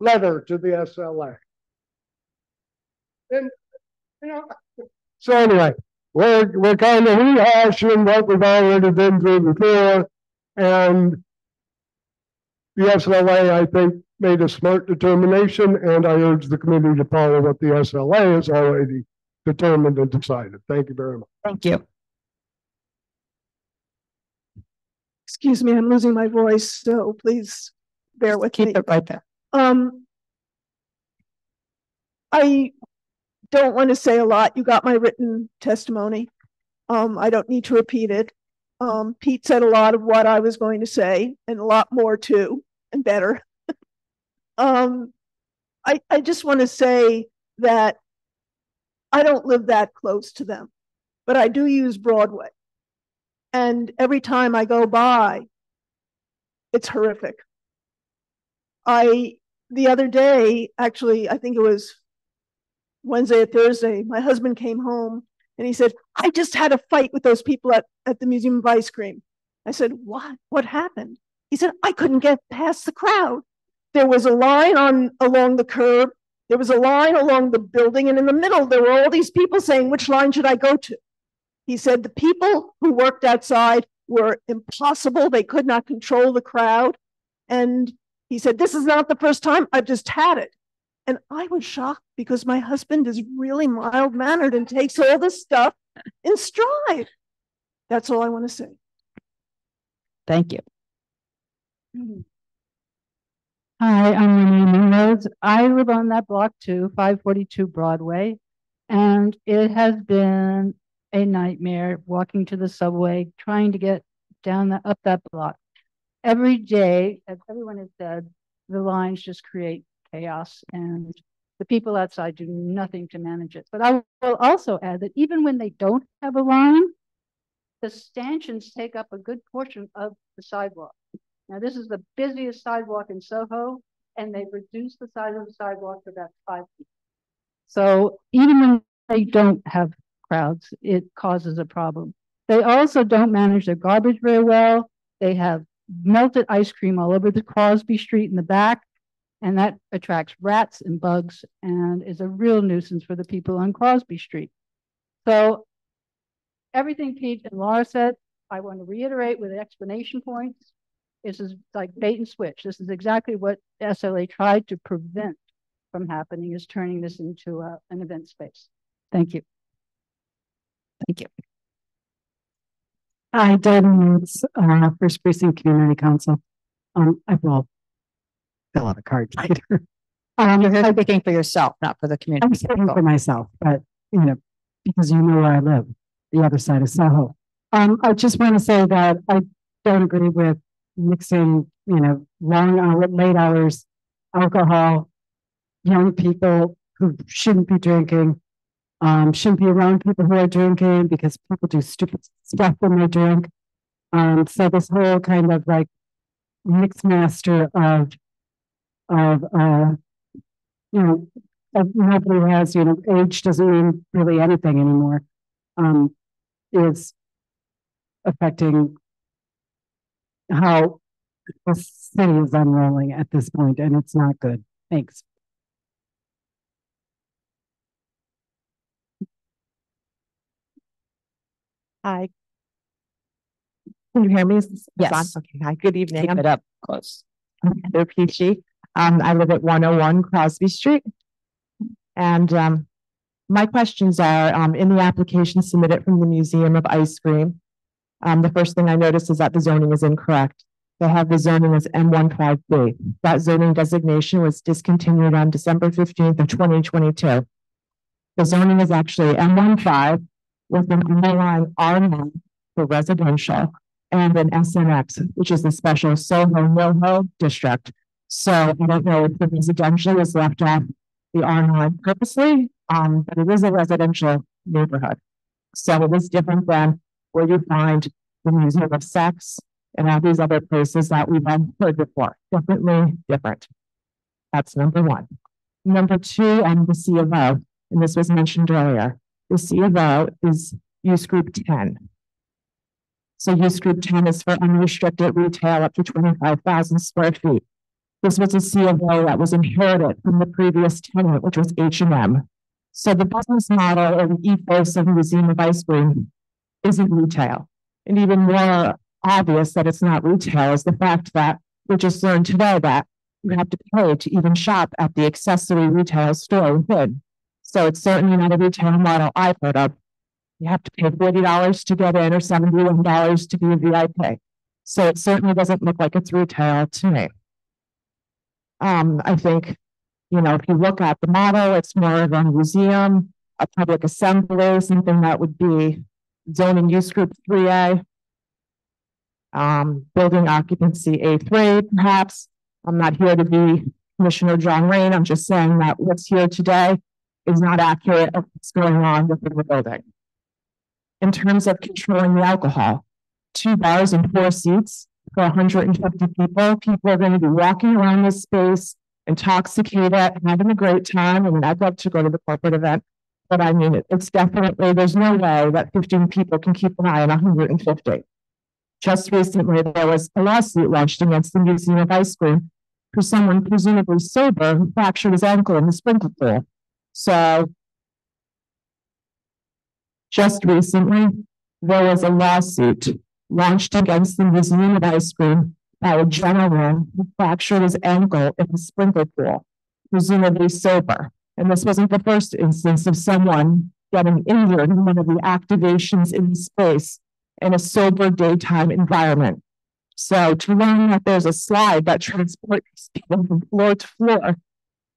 letter to the SLA. And, you know, so anyway, we're kind of rehashing what we've already been through before. And the SLA, I think, made a smart determination, and I urge the committee to follow what the SLA has already determined and decided. Thank you very much. Thank you. Excuse me, I'm losing my voice, so please bear with me. Keep it right there. I don't want to say a lot. You got my written testimony. I don't need to repeat it. Pete said a lot of what I was going to say and a lot more too, and better. I just want to say that I don't live that close to them, but I do use Broadway. And every time I go by, it's horrific. The other day, actually, I think it was Wednesday or Thursday, my husband came home and he said, I just had a fight with those people at the Museum of Ice Cream. I said, what? What happened? He said, I couldn't get past the crowd. There was a line along the curb. There was a line along the building. And in the middle, there were all these people saying, which line should I go to? He said, the people who worked outside were impossible. They could not control the crowd. And he said, this is not the first time. I've just had it. And I was shocked because my husband is really mild-mannered and takes all this stuff in stride. That's all I want to say. Thank you. Hi, I'm Remy Midtown. I live on that block too, 542 Broadway, and it has been a nightmare walking to the subway, trying to get up that block. Every day, as everyone has said, the lines just create chaos, and the people outside do nothing to manage it. But I will also add that even when they don't have a line, the stanchions take up a good portion of the sidewalk. Now, this is the busiest sidewalk in Soho, and they've reduced the size of the sidewalk to about 5 feet. So even when they don't have crowds, it causes a problem. They also don't manage their garbage very well. They have melted ice cream all over the Crosby Street in the back, and that attracts rats and bugs and is a real nuisance for the people on Crosby Street. So everything Pete and Laura said, I want to reiterate with explanation points. This is like bait and switch. This is exactly what SLA tried to prevent from happening, is turning this into an event space. Thank you. Thank you. Hi, Debbie, First Precinct Community Council. I will fill out a card later. You're speaking for yourself, not for the community. I'm speaking for myself, but because you know where I live, the other side of Soho. I just want to say that I don't agree with mixing, late hours, alcohol, young people who shouldn't be drinking, shouldn't be around people who are drinking because people do stupid stuff when they drink. So this whole kind of like mix master of nobody has, age doesn't mean really anything anymore, is affecting how the city is unrolling at this point, and it's not good. Thanks. Hi. Can you hear me? Yes. Okay. Hi. Good evening. Keep it up close. I'm Heather Peachy. I live at 101 Crosby Street. And my questions are in the application submitted from the Museum of Ice Cream. The first thing I noticed is that the zoning is incorrect. They have the zoning as M15B. That zoning designation was discontinued on December 15th of 2022. The zoning is actually M15 with an underlying R9 for residential and an SNX, which is the special Soho NoHo district. So I don't know if the residential was left off the R9 purposely, but it is a residential neighborhood. So it is different than where you find the Museum of Sex and all these other places that we've heard before. Definitely different. That's number one. Number two, the C of O, and this was mentioned earlier. The C of O is use group 10. So use group 10 is for unrestricted retail up to 25,000 square feet. This was a C of O that was inherited from the previous tenant, which was H&M. So the business model or the ethos of the Museum of Ice Cream isn't retail. And even more obvious that it's not retail is the fact that we just learned today that you have to pay to even shop at the accessory retail store within. So it's certainly not a retail model I've heard of. You have to pay $40 to get in or $71 to be a VIP. So it certainly doesn't look like it's retail to me. I think, if you look at the model, it's more of a museum, a public assembly, something that would be zoning use group 3A, building occupancy A3, perhaps. I'm not here to be Commissioner John Rain. I'm just saying that what's here today is not accurate of what's going on within the building. In terms of controlling the alcohol, 2 bars and 4 seats for 150 people. People are going to be walking around this space, intoxicated, having a great time. I mean, I'd love to go to the corporate event, but I mean, it's definitely, there's no way that 15 people can keep an eye on 150. Just recently, there was a lawsuit launched against the Museum of Ice Cream for someone presumably sober who fractured his ankle in the sprinkler pool. So, just recently, there was a lawsuit launched against the Museum of Ice Cream by a gentleman who fractured his ankle in the sprinkler pool, presumably sober. And this wasn't the first instance of someone getting injured in one of the activations in the space in a sober daytime environment. So to learn that there's a slide that transports people from floor to floor,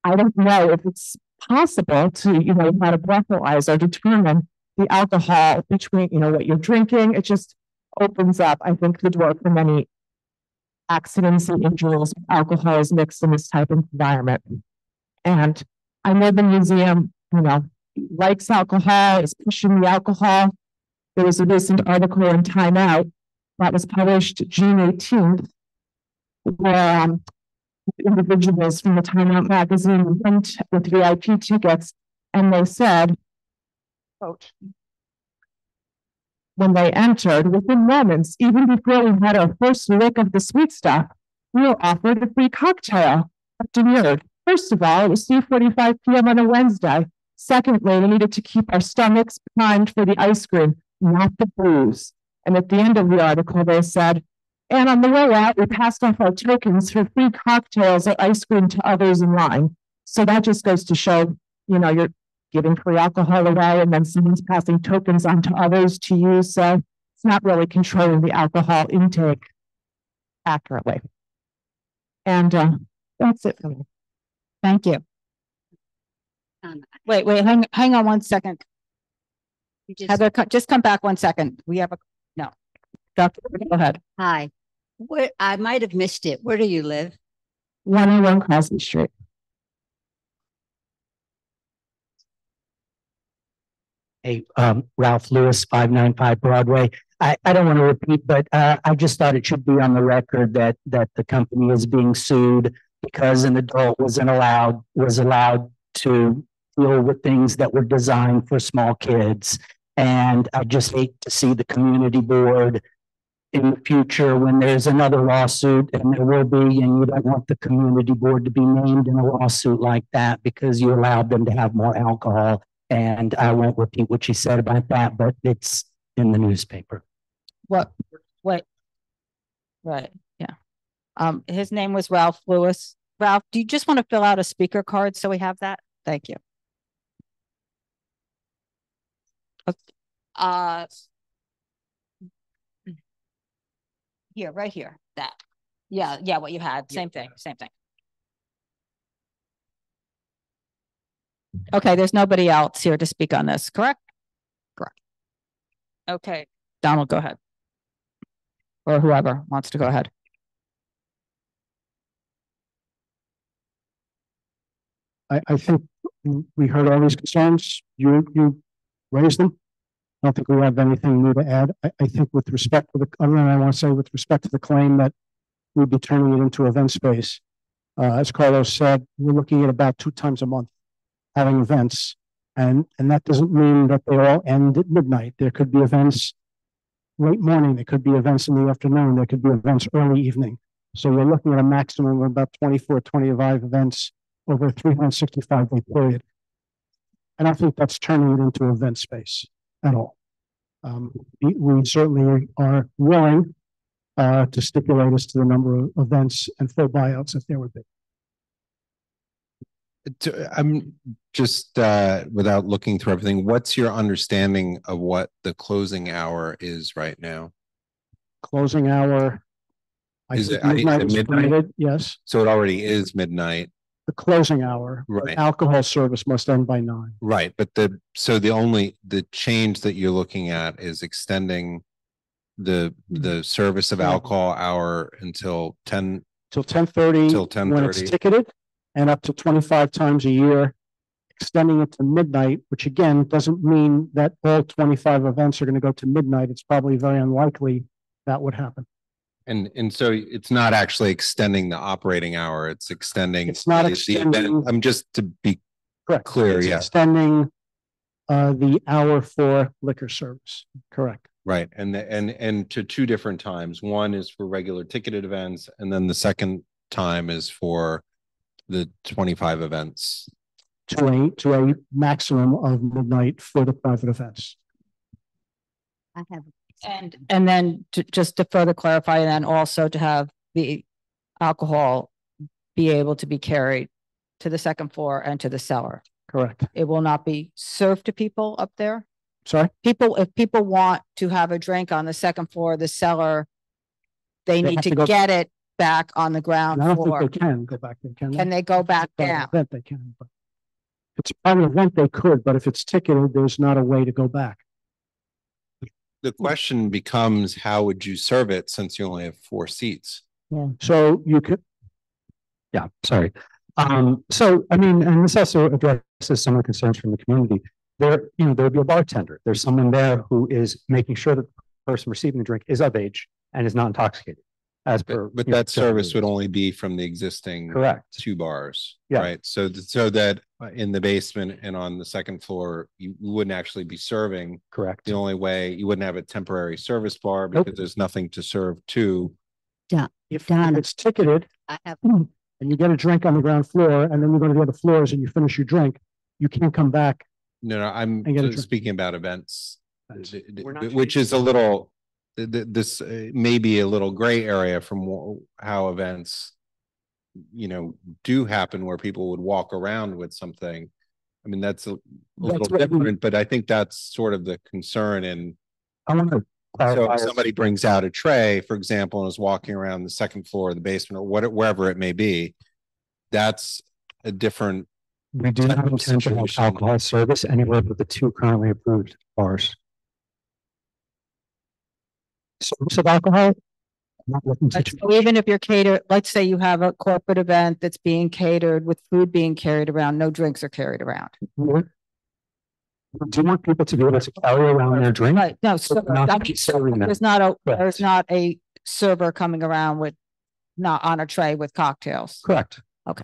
I don't know if it's possible to, how to breathalyze or determine the alcohol between, what you're drinking. It just opens up, I think, the door for many accidents and injuries. Alcohol is mixed in this type of environment. And I know the museum, likes alcohol, is pushing the alcohol. There was a recent article in Time Out that was published June 18th, where individuals from the Time Out magazine went with VIP tickets, and they said, quote, when they entered, within moments, even before we had our first lick of the sweet stuff, we were offered a free cocktail. Demurred. First of all, it was 3:45 p.m. on a Wednesday. Secondly, we needed to keep our stomachs primed for the ice cream, not the booze. And at the end of the article, they said, and on the way out, we passed off our tokens for free cocktails or ice cream to others in line. So that just goes to show, you're giving free alcohol away and then someone's passing tokens on to others to use. So it's not really controlling the alcohol intake accurately. And that's it for me. Thank you. Wait, hang on one second. Heather, just come back 1 second. We have no. Doctor, go ahead. Hi. I might have missed it. Where do you live? 101 Crosby Street. Hey, Ralph Lewis, 595 Broadway. I don't want to repeat, but I just thought it should be on the record that the company is being sued because an adult was allowed to deal with things that were designed for small kids. And I just hate to see the community board in the future when there's another lawsuit, and there will be, and you don't want the community board to be named in a lawsuit like that because you allowed them to have more alcohol. And I won't repeat what she said about that, but it's in the newspaper. What? Right. Yeah. His name was Ralph Lewis. Ralph, do you just want to fill out a speaker card so we have that? Thank you. Here, right here. That. Yeah, what you had. Same thing. Okay, there's nobody else here to speak on this, correct? Correct. Okay, Donald, go ahead. Or whoever wants to go ahead. I think we heard all these concerns. You raised them. I don't think we have anything new to add. I think with respect to other than I want to say with respect to the claim that we'd be turning it into event space. As Carlos said, we're looking at about 2 times a month having events. And that doesn't mean that they all end at midnight. There could be events late morning. There could be events in the afternoon. There could be events early evening. So we're looking at a maximum of about 24, 25 events over a 365-day period. And I think that's turning it into event space at all. We certainly are willing to stipulate as to the number of events and full buyouts if there would be. I'm just, without looking through everything, what's your understanding of what the closing hour is right now? Closing hour. Is it midnight? Permitted, yes. So it already is midnight. The closing hour, right? Alcohol service must end by 9. Right, but the change that you're looking at is extending the service of alcohol hour until 10 till 10:30 till 10:30 when it's ticketed, and up to 25 times a year, extending it to midnight, which again doesn't mean that all 25 events are going to go to midnight. It's probably very unlikely that would happen. And so it's not actually extending the operating hour, it's extending. It's not the extending. event. I'm just to be Correct. clear, It's yeah. extending the hour for liquor service. Correct. Right. And to two different times. One is for regular ticketed events, and then the second time is for the 25 events. To a maximum of midnight for the private events. I have. And then just to further clarify, and then also to have the alcohol be able to be carried to the second floor and to the cellar. Correct. It will not be served to people up there. Sorry? If people want to have a drink on the second floor of the cellar, they need have to to go- get it back on the ground And I don't floor. think they can go back there, Can they go back Private down? event, they can, but if it's a private event, they could, but if it's ticketed, there's not a way to go back. The question becomes, how would you serve it since you only have 4 seats? Yeah. So you could, Yeah, sorry. So I mean, and this also addresses some of the concerns from the community. There would be a bartender. There's someone there who is making sure that the person receiving the drink is of age and is not intoxicated. But that service would only be from the existing correct 2 bars, Yeah. right? So that in the basement and on the second floor, you wouldn't actually be serving. Correct. The only way you wouldn't have a temporary service bar because Nope. there's nothing to serve to. if it's ticketed I have. and you get a drink on the ground floor and then you go to the other floors and you finish your drink, you can't come back. No, I'm I get it. speaking about events, We're not which is a little. This may be a little gray area from how events, do happen where people would walk around with something. I mean, that's a little different, but I think that's sort of the concern. And I want to so clarify. if somebody brings out a tray, for example, and is walking around the second floor of the basement or wherever it may be, that's a different. We do not intend to have alcohol service anywhere but the 2 currently approved bars. Service of alcohol, I'm not looking to So even if you're catered, let's say you have a corporate event that's being catered with food being carried around, no drinks are carried around. do you want people to be able to carry around their drink? Right, no, so Not I to mean, serving them. there's not Correct. a server coming around with, not on a tray with cocktails. Correct. Okay.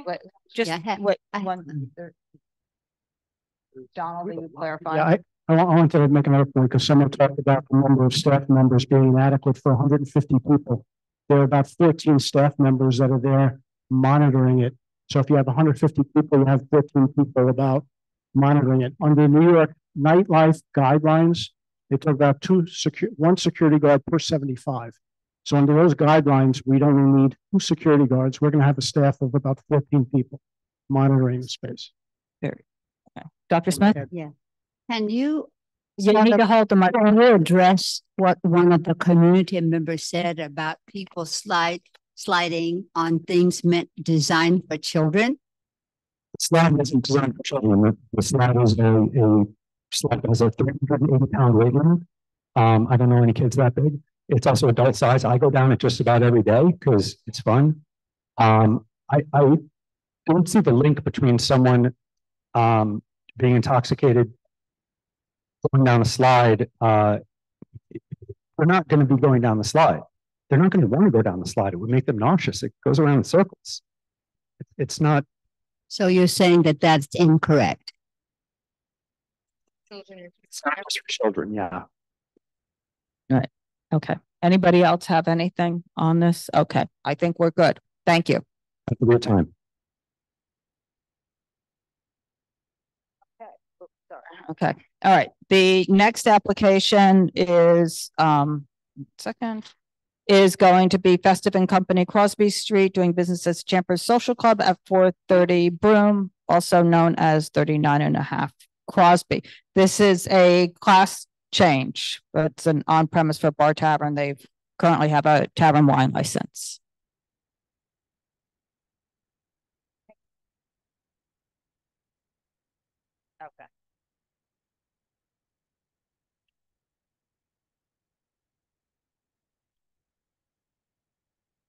What, just Yeah, I have- what, I have- one, Donald, will you clarify? Yeah, I wanted to make another point because someone talked about the number of staff members being inadequate for 150 people. There are about 14 staff members that are there monitoring it. So if you have 150 people, you have 14 people about monitoring it. Under New York nightlife guidelines, they talk about one security guard per 75. So under those guidelines, we'd only need 2 security guards. We're going to have a staff of about 14 people monitoring the space. Okay. Dr. Smith? Yeah. Can you? You need to hold the mic. Can you address what one of the community members said about people sliding on things designed for children? The slide isn't designed for children. The slide is a slide that has a 380-pound weight limit. I don't know any kids that big. It's also adult size. I go down it just about every day because it's fun. I don't see the link between someone being intoxicated going down a slide. They're not going to be going down the slide. They're not going to want to go down the slide. It would make them nauseous. It goes around in circles. It's not. So you're saying that that's incorrect? It's not just for children. Yeah. Right. Okay. Anybody else have anything on this? Okay. I think we're good. Thank you. Have a good time. Okay. All right. The next application is, is going to be Festive and Company, Crosby Street, doing business as Champers Social Club at 430 Broome, also known as 39.5 Crosby. This is a class change, but it's an on-premise for bar tavern. They currently have a tavern wine license. Okay.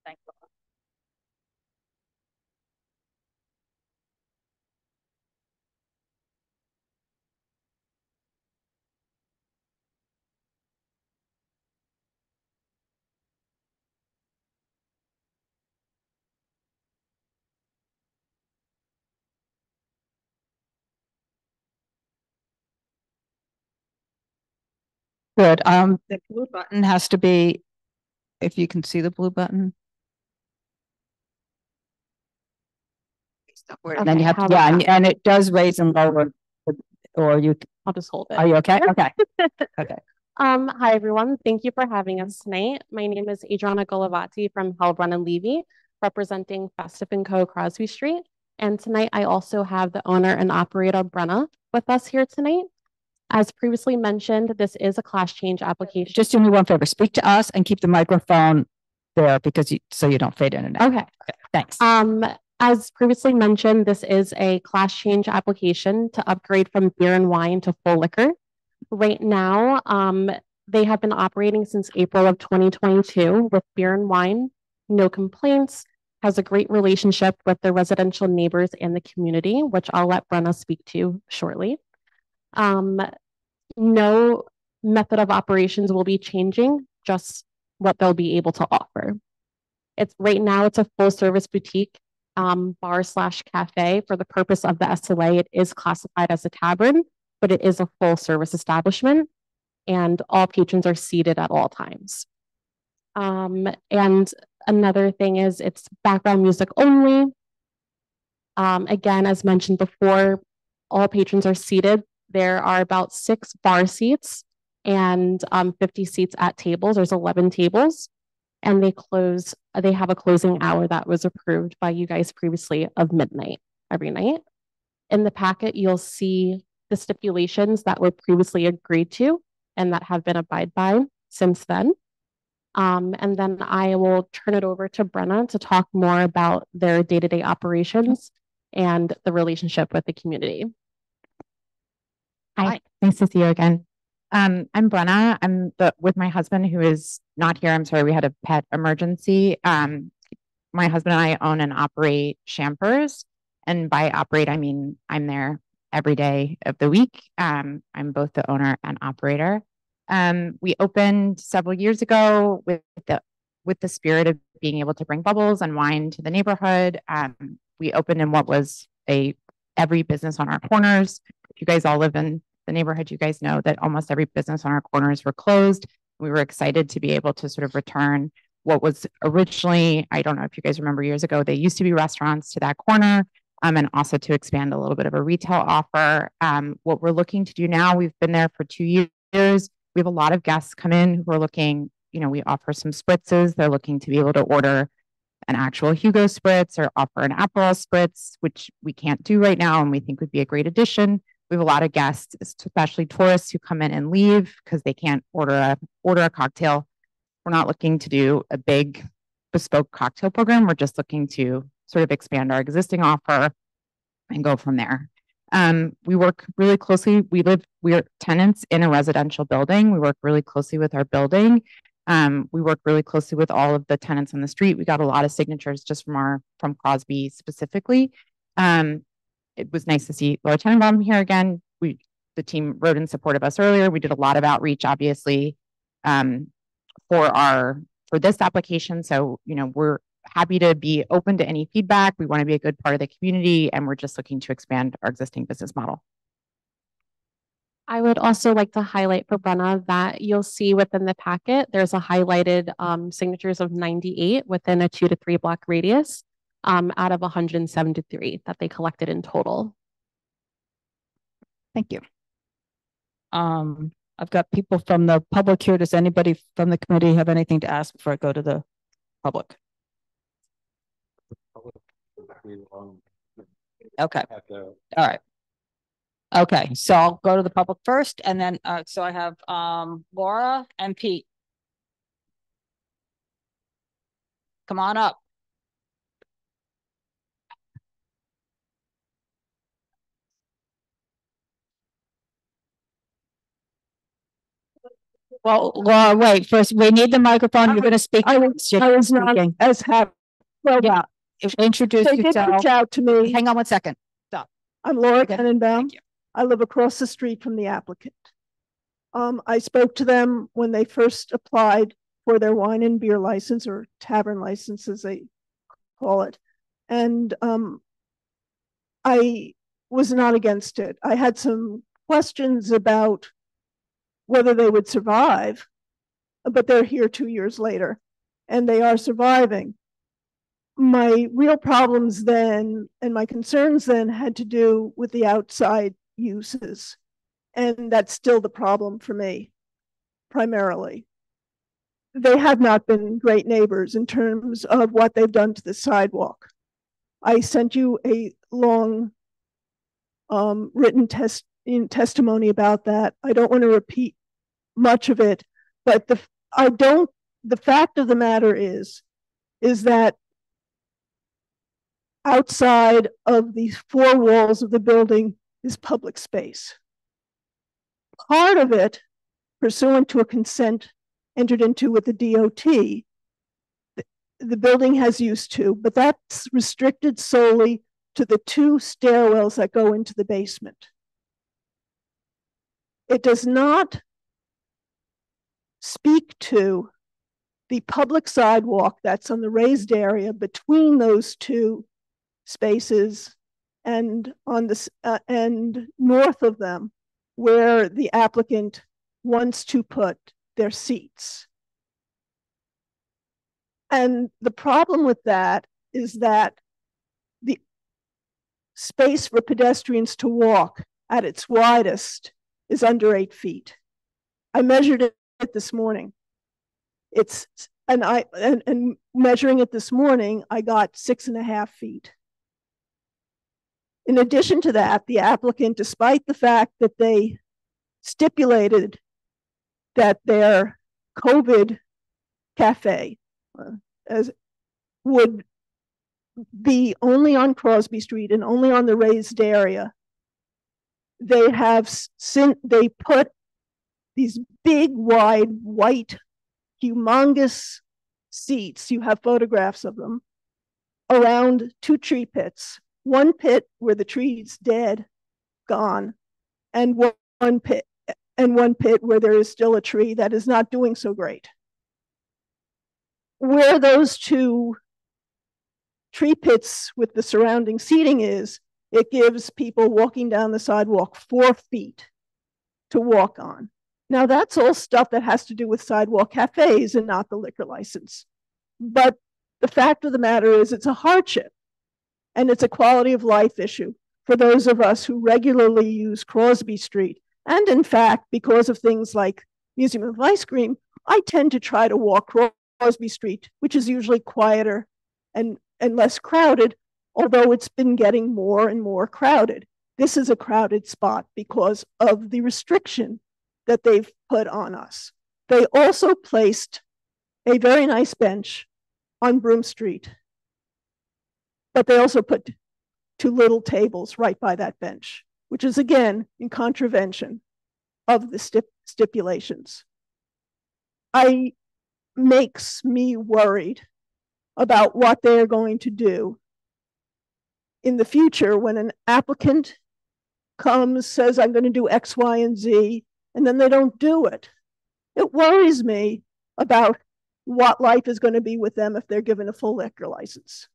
Thank you. Good. The blue button has to be, if you can see the blue button. And then you have to, yeah, and it does raise and lower, or you. I'll just hold it. Are you okay? Okay. Okay. Hi everyone. Thank you for having us tonight. My name is Adriana Golovati from Hellbrun and Levy, representing Festive & Co. Crosby Street. And tonight I also have the owner and operator Brenna with us here tonight. As previously mentioned, this is a class change application. Just do me one favor, speak to us and keep the microphone there because so you don't fade in and out. Okay. Thanks. As previously mentioned, this is a class change application to upgrade from beer and wine to full liquor. Right now, they have been operating since April of 2022 with beer and wine, no complaints, has a great relationship with the residential neighbors and the community, which I'll let Brenna speak to shortly. No method of operations will be changing, just what they'll be able to offer. Right now, it's a full service boutique bar / cafe. For the purpose of the SLA, it is classified as a tavern, but it is a full service establishment and all patrons are seated at all times. And another thing is it's background music only. Again, as mentioned before, all patrons are seated. There are about 6 bar seats and 50 seats at tables. There's 11 tables. And they have a closing hour that was approved by you guys previously of midnight every night. In the packet, you'll see the stipulations that were previously agreed to and that have been abided by since then. And then I will turn it over to Brenna to talk more about their day-to-day operations and the relationship with the community. Hi, nice to see you again. I'm Brenna. I'm with my husband who is not here. I'm sorry, we had a pet emergency. My husband and I own and operate Champers. And by operate, I mean I'm there every day of the week. I'm both the owner and operator. We opened several years ago with the spirit of being able to bring bubbles and wine to the neighborhood. We opened in what was every business on our corners. If you guys all live in the neighborhood, you guys know that almost every business on our corners were closed. We were excited to be able to sort of return what was originally, I don't know if you guys remember years ago, they used to be restaurants to that corner, and also to expand a little bit of a retail offer. What we're looking to do now, we've been there for 2 years. We have a lot of guests come in who are looking, we offer some spritzes. They're looking to be able to order an actual Hugo spritz or offer an Aperol spritz, which we can't do right now and we think would be a great addition. We have a lot of guests, especially tourists who come in and leave because they can't order a cocktail. We're not looking to do a big bespoke cocktail program. We're just looking to sort of expand our existing offer and go from there. We work really closely. We are tenants in a residential building. We work really closely with our building. We work really closely with all of the tenants on the street. We got a lot of signatures just from Crosby specifically. It was nice to see Laura Tenenbaum here again. The team wrote in support of us earlier. We did a lot of outreach, obviously, for this application. So, we're happy to be open to any feedback. We want to be a good part of the community, and we're just looking to expand our existing business model. I would also like to highlight for Brenna that you'll see within the packet, there's a highlighted signatures of 98 within a 2 to 3 block radius out of 173 that they collected in total. Thank you. I've got people from the public here. Does anybody from the committee have anything to ask before I go to the public? Okay. All right. Okay, so I'll go to the public first, and then so I have Laura and Pete. Come on up. Well, Laura, wait. First, we need the microphone. You're going to speak. I was not as happy. Well, yeah. Introduce they yourself. did reach out to me. Hang on 1 second. Stop. I'm Laura Okay. Tenenbaum. Thank you. I live across the street from the applicant. I spoke to them when they first applied for their wine and beer license, or tavern license as they call it. And I was not against it. I had some questions about whether they would survive, but they're here 2 years later and they are surviving. My real problems then and my concerns then had to do with the outside uses. And that's still the problem for me, primarily. They have not been great neighbors in terms of what they've done to the sidewalk. I sent you a long written testimony about that. I don't want to repeat much of it, but the fact of the matter is that outside of the four walls of the building is public space. Part of it, pursuant to a consent entered into with the DOT, the building has use to, but that's restricted solely to the 2 stairwells that go into the basement. It does not speak to the public sidewalk that's on the raised area between those 2 spaces and on this and north of them, where the applicant wants to put their seats. And the problem with that is that the space for pedestrians to walk at its widest is under 8 feet. I measured it this morning. And measuring it this morning, I got 6.5 feet. In addition to that, the applicant, despite the fact that they stipulated that their COVID cafe would be only on Crosby Street and only on the raised area, they put these big, wide, white, humongous seats, you have photographs of them, around 2 tree pits. One pit where the tree's dead, gone, and one pit where there is still a tree that is not doing so great. Where those 2 tree pits with the surrounding seating is, it gives people walking down the sidewalk 4 feet to walk on. Now that's all stuff that has to do with sidewalk cafes and not the liquor license. But the fact of the matter is it's a hardship. And it's a quality of life issue for those of us who regularly use Crosby Street. And in fact, because of things like Museum of Ice Cream, I tend to try to walk Crosby Street, which is usually quieter and less crowded, although it's been getting more and more crowded. This is a crowded spot because of the restriction that they've put on us. They also placed a very nice bench on Broome Street, but they also put 2 little tables right by that bench, which is again in contravention of the stipulations. Makes me worried about what they're going to do in the future when an applicant comes, says, I'm going to do X, Y, and Z, and then they don't do it. It worries me about what life is going to be with them if they're given a full liquor license.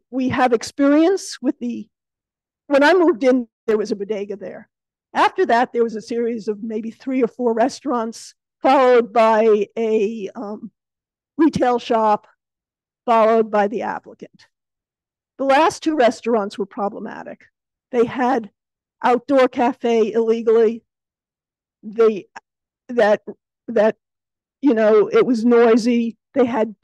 We have experience with when I moved in, there was a bodega there. After that, there was a series of maybe 3 or 4 restaurants, followed by a retail shop, followed by the applicant. The last 2 restaurants were problematic. They had outdoor cafe illegally. It was noisy. They had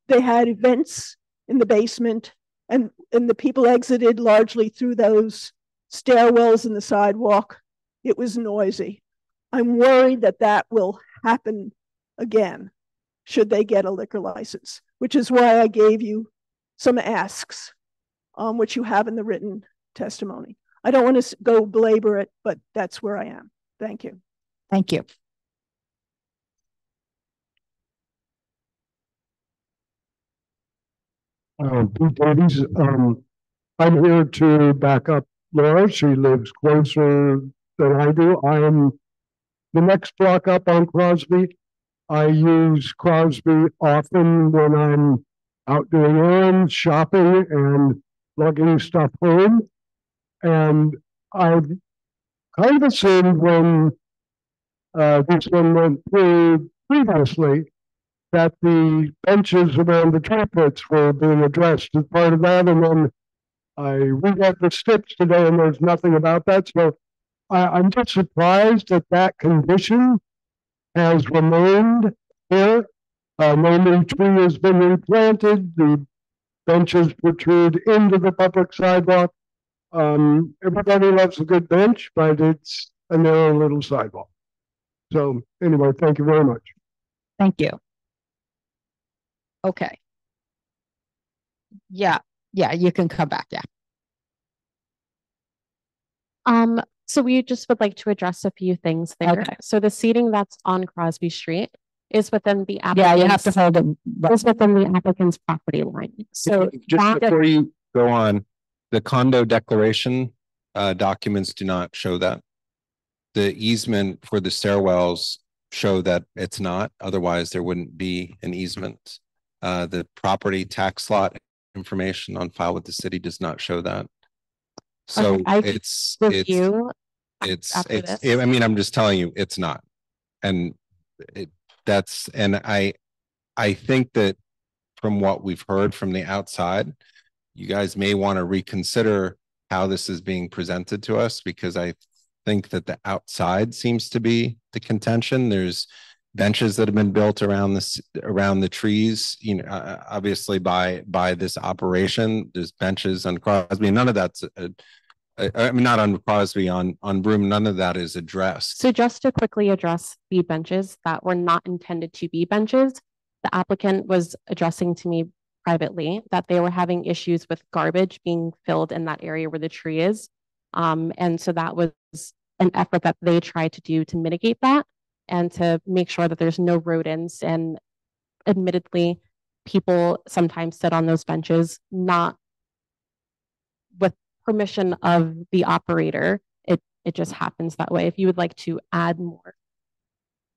events in the basement, and the people exited largely through those stairwells in the sidewalk. It was noisy. I'm worried that will happen again should they get a liquor license, which is why I gave you some asks, which you have in the written testimony. I don't want to go belabor it, but that's where I am. Thank you. Thank you. Pete Davies, I'm here to back up Laura. She lives closer than I do. I am the next block up on Crosby. I use Crosby often when I'm out doing errands, shopping, and lugging stuff home. And I kind of assumed when this one went through previously that the benches around the tree pits were being addressed as part of that, and then I read the sticks today and there's nothing about that. So I'm just surprised that that condition has remained here. No new tree has been replanted. The benches protrude into the public sidewalk. Everybody loves a good bench, but it's a narrow little sidewalk. So anyway, thank you very much. Thank you. Okay. Yeah, you can come back. Yeah. So we just would like to address a few things there. Okay. So the seating that's on Crosby Street is within the Yeah, you have to hold it. Is within the applicant's property line. So just before you go on, the condo declaration documents do not show that. The easement for the stairwells show that it's not. Otherwise, there wouldn't be an easement. The property tax lot information on file with the city does not show that. So okay, I mean, I'm just telling you, it's not. And I think that from what we've heard from the outside, you guys may want to reconsider how this is being presented to us, because I think that the outside seems to be the contention. There's benches that have been built around the trees, you know, obviously by this operation. There's benches on Crosby, and none of that's I mean, not on Crosby, on Broome, none of that is addressed. So just to quickly address the benches that were not intended to be benches, the applicant was addressing to me privately that they were having issues with garbage being filled in that area where the tree is. And so that was an effort that they tried to do to mitigate that and to make sure that there's no rodents. And admittedly, people sometimes sit on those benches, not with permission of the operator. It just happens that way. If you would like to add more.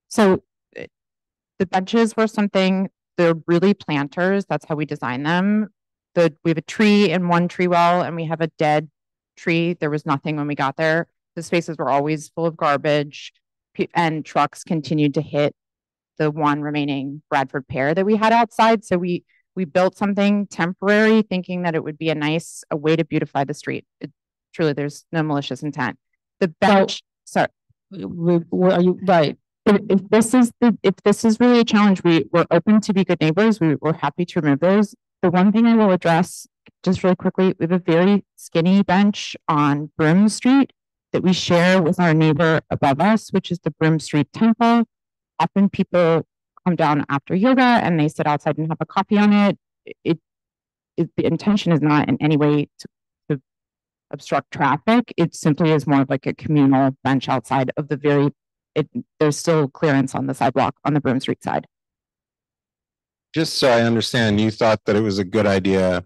So the benches were something, they're really planters. That's how we design them. We have a tree in one tree well and we have a dead tree. There was nothing when we got there. The spaces were always full of garbage and trucks continued to hit the one remaining Bradford pear that we had outside. So we built something temporary thinking that it would be a way to beautify the street. Truly, there's no malicious intent. The bench, sorry. Are you right? If this is really a challenge, we're open to be good neighbors. We're happy to remove those. The one thing I will address just really quickly, we have a very skinny bench on Broome Street that we share with our neighbor above us, which is the Broome Street Temple. Often people come down after yoga and they sit outside and have a coffee on it. The intention is not in any way to obstruct traffic. It simply is more of like a communal bench outside of there's still clearance on the sidewalk on the Broome Street side. Just so I understand, you thought that it was a good idea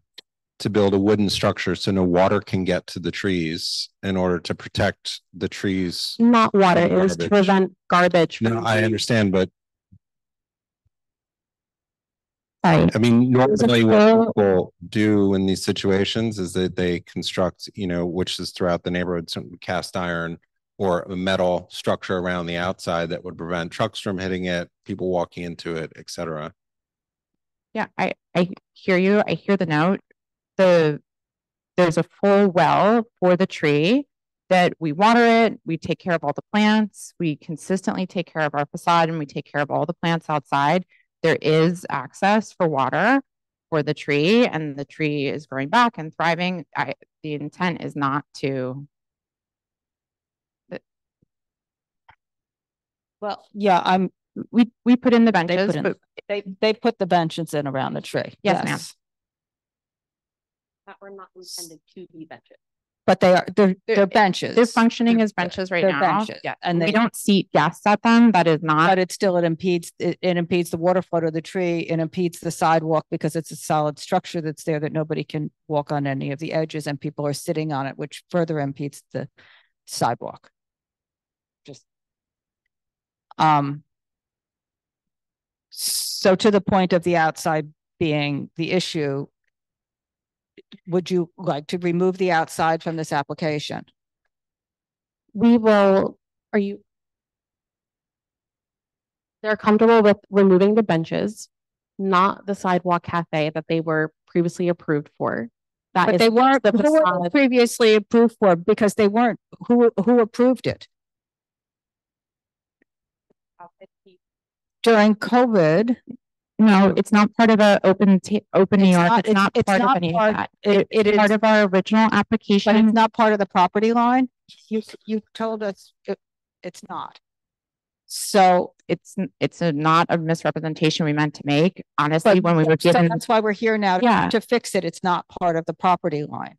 to build a wooden structure so no water can get to the trees in order to protect the trees. Not water, it was to prevent garbage. No, I understand, but I mean, normally what people do in these situations is that they construct, which is throughout the neighborhood, some cast iron or a metal structure around the outside that would prevent trucks from hitting it, people walking into it, etc. Yeah, I hear you. I hear the note. There's a full well for the tree that we water it. We take care of all the plants. We consistently take care of our facade and we take care of all the plants outside. There is access for water for the tree and the tree is growing back and thriving. The intent is not to. Well, yeah, we put in the benches, but they put the benches in around the tree. Yes, ma'am. That were not intended to be benches. But they're benches. They're functioning as benches right now. Benches. Yeah, and we don't seat guests at them. That is not. But it impedes the water flow to the tree. It impedes the sidewalk because it's a solid structure that's there that nobody can walk on any of the edges, and people are sitting on it, which further impedes the sidewalk. So to the point of the outside being the issue, would you like to remove the outside from this application? they're comfortable with removing the benches, not the sidewalk cafe that they were previously approved for. But they weren't previously approved for because they weren't, who approved it? During COVID. No, it's not part of the open New York. It's not part of any of that. It is part of our original application. But it's not part of the property line. You told us it's not. So it's not a misrepresentation we meant to make. Honestly, when we were given, that's why we're here now to fix it. It's not part of the property line.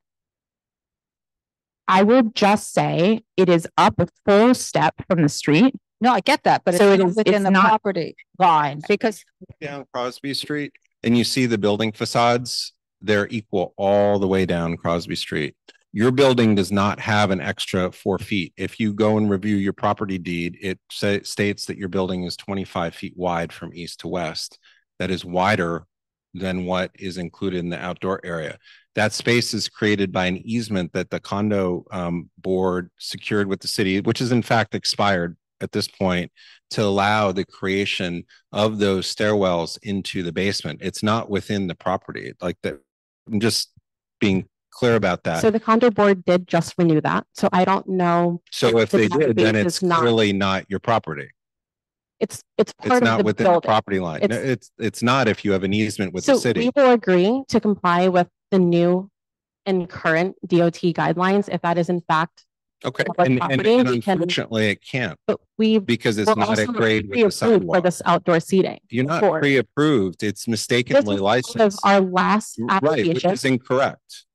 I will just say it is up a full step from the street. No, I get that, but so it's within the property line because down Crosby Street and you see the building facades, they're equal all the way down Crosby Street. Your building does not have an extra 4 feet. If you go and review your property deed, it states that your building is 25 feet wide from east to west. That is wider than what is included in the outdoor area. That space is created by an easement that the condo board secured with the city, which is in fact expired at this point, to allow the creation of those stairwells into the basement. It's not within the property like that. I'm just being clear about that. So the condo board did just renew that. So I don't know. So if they did, then it's clearly not your property. It's part not of the within building. the property line. It's not if you have an easement with the city. So we will agree to comply with the new and current DOT guidelines if that is in fact okay. And unfortunately it can't. But because it's not at grade with the sidewalk. For this outdoor seating. You're not pre-approved. It's mistakenly licensed. Our last application. Right, which is incorrect.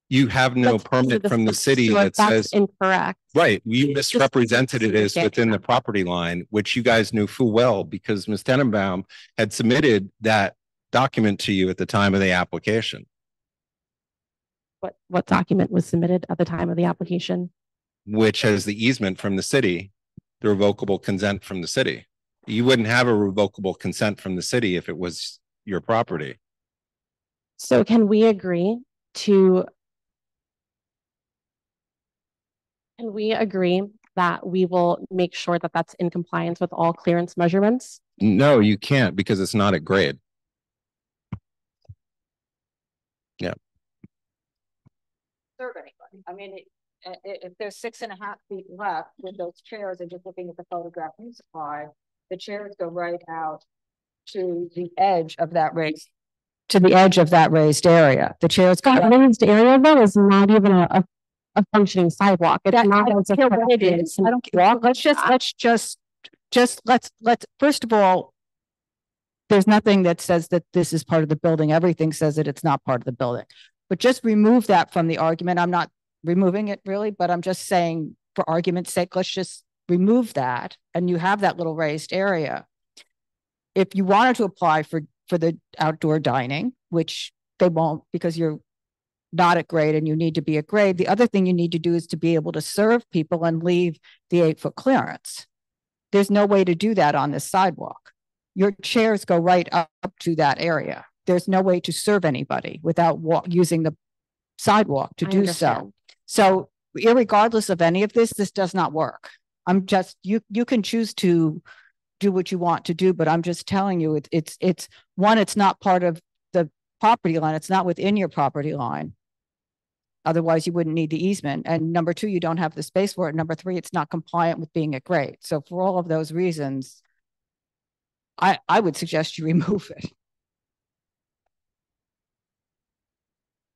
You have no permit from the city that says incorrect. Right. You misrepresented it as within the property line, which you guys knew full well because Ms. Tenenbaum had submitted that document to you at the time of the application. What document was submitted at the time of the application? Which has the easement from the city, the revocable consent from the city. You wouldn't have a revocable consent from the city if it was your property. So can we agree that we will make sure that that's in compliance with all clearance measurements? No, you can't because it's not at grade. Yeah. Serve anybody. I mean, if there's 6.5 feet left with those chairs, and just looking at the photograph you supplied, the chairs go right out to the edge of that raised area. The chairs go raised area though is not even a functioning sidewalk. It's not as care what it is. I don't care. Let's first of all, there's nothing that says that this is part of the building. Everything says that it's not part of the building. But just remove that from the argument. I'm not removing it really, but I'm just saying for argument's sake, let's just remove that. And you have that little raised area. If you wanted to apply for the outdoor dining, which they won't because you're not at grade and you need to be at grade. The other thing you need to do is to be able to serve people and leave the 8-foot clearance. There's no way to do that on this sidewalk. Your chairs go right up to that area. There's no way to serve anybody without using the sidewalk to do so. So irregardless of any of this does not work. I'm just, you can choose to do what you want to do, but I'm just telling you, it's one, it's not part of the property line. It's not within your property line. Otherwise you wouldn't need the easement. And number two, you don't have the space for it. Number three, it's not compliant with being at grade. So for all of those reasons, I would suggest you remove it.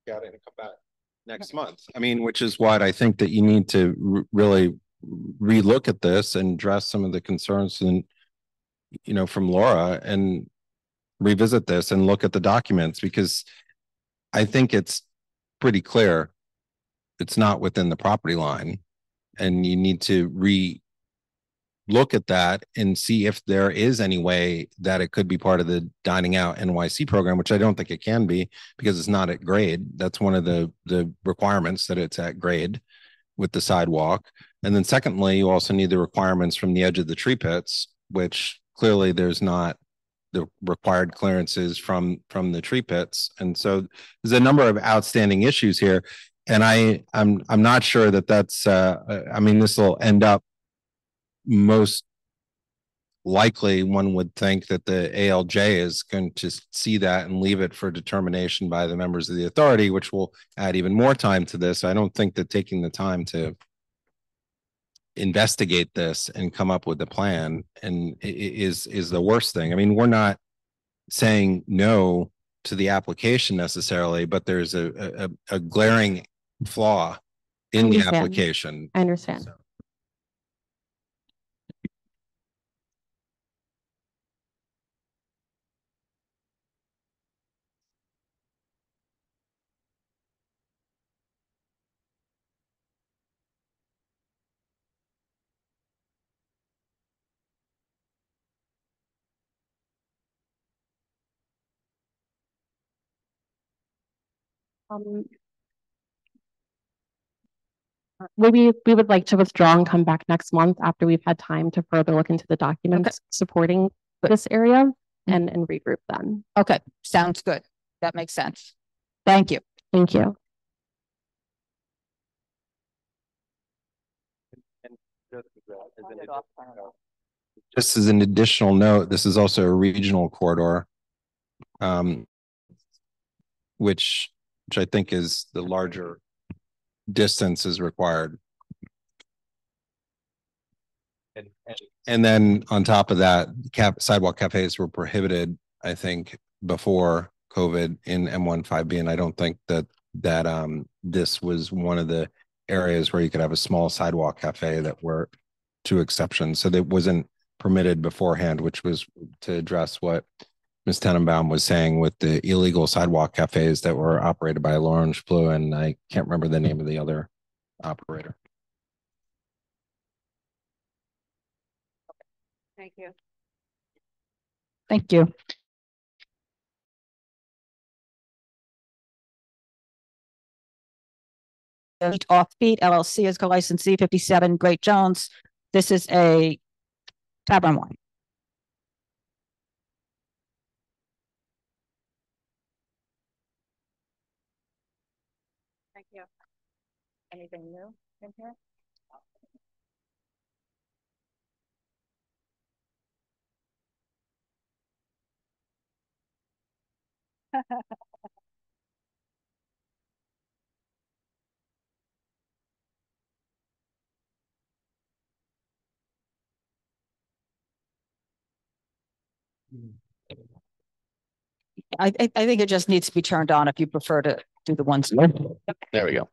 Got it. Come back next month. I mean, which is what I think that you need to really relook at this and address some of the concerns and, you know, from Laura and revisit this and look at the documents, because I think it's pretty clear it's not within the property line, and you need to look at that and see if there is any way that it could be part of the dining out NYC program, which I don't think it can be because it's not at grade. That's one of the requirements, that it's at grade with the sidewalk. And then secondly, you also need the requirements from the edge of the tree pits, which clearly there's not the required clearances from the tree pits. And so there's a number of outstanding issues here. And I'm not sure that that's, I mean, this will end up most likely, one would think that the ALJ is going to see that and leave it for determination by the members of the authority, which will add even more time to this. I don't think that taking the time to investigate this and come up with a plan and is the worst thing. I mean, we're not saying no to the application necessarily, but there's a glaring flaw in the application. I understand. So. Maybe we would like to withdraw and come back next month after we've had time to further look into the documents supporting this area and regroup then. Okay, sounds good. That makes sense. Thank you. Thank you. Just as an additional note, this is also a regional corridor, which I think is the larger distance is required. And then on top of that, sidewalk cafes were prohibited, I think, before COVID in M15B, and I don't think that this was one of the areas where you could have a small sidewalk cafe that were two exceptions. So that wasn't permitted beforehand, which was to address what Ms. Tenenbaum was saying with the illegal sidewalk cafes that were operated by L'Orange Bleu, and I can't remember the name of the other operator. Thank you. Thank you. Offbeat LLC is co-licensee 57 Great Jones. This is a Tavern wine. Thank you. Anything new in here? I think it just needs to be turned on if you prefer to do the ones. There we go.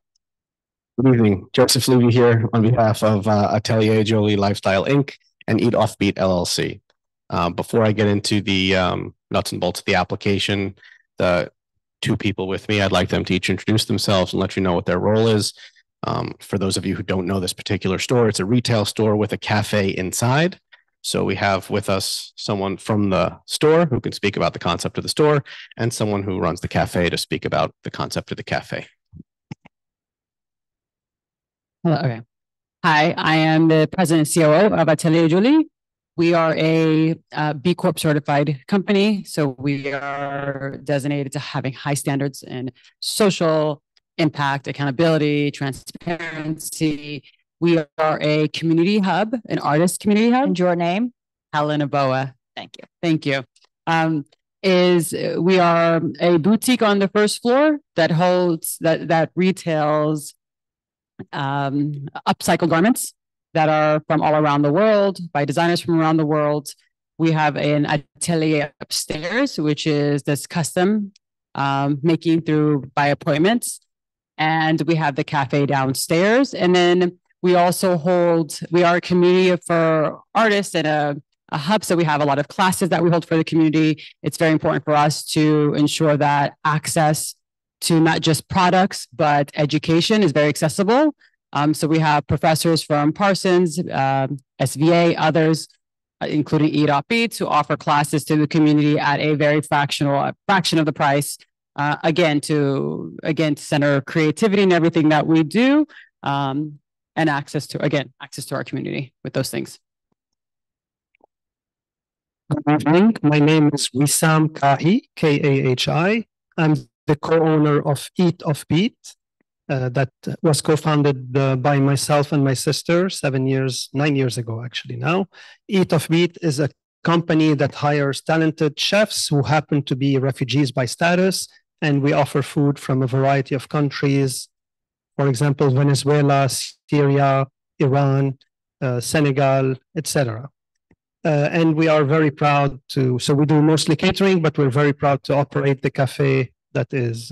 Good evening, Joseph Levy here on behalf of Atelier Jolie Lifestyle Inc. and Eat Offbeat LLC. Before I get into the nuts and bolts of the application, the two people with me, I'd like them to each introduce themselves and let you know what their role is. For those of you who don't know this particular store, it's a retail store with a cafe inside. So we have with us someone from the store who can speak about the concept of the store and someone who runs the cafe to speak about the concept of the cafe. Hello. Okay. Hi, I am the president and COO of Atelier Jolie. We are a B Corp certified company. So we are designated to having high standards in social impact, accountability, transparency. We are a community hub, an artist community hub. And your name? Helen Aboa. Thank you. Thank you. We are a boutique on the first floor that holds, that retails upcycle garments that are from all around the world by designers from around the world. We have an atelier upstairs, which is this custom making by appointments. And we have the cafe downstairs. And then we also we are a community for artists and a hub. So we have a lot of classes that we hold for the community. It's very important for us to ensure that access to not just products, but education is very accessible. So we have professors from Parsons, SVA, others, including Eat Offbeat, who offer classes to the community at a very fraction of the price. Again, to center creativity and everything that we do, and access to our community with those things. Good evening. My name is Wissam Kahi, Kahi. I'm the co-owner of Eat Offbeat. that was co-founded by myself and my sister 9 years ago, actually now. Eat Off Beat is a company that hires talented chefs who happen to be refugees by status, and we offer food from a variety of countries. For example, Venezuela, Syria, Iran, Senegal, etc. And we are very proud so we do mostly catering, but we're very proud to operate the cafe that is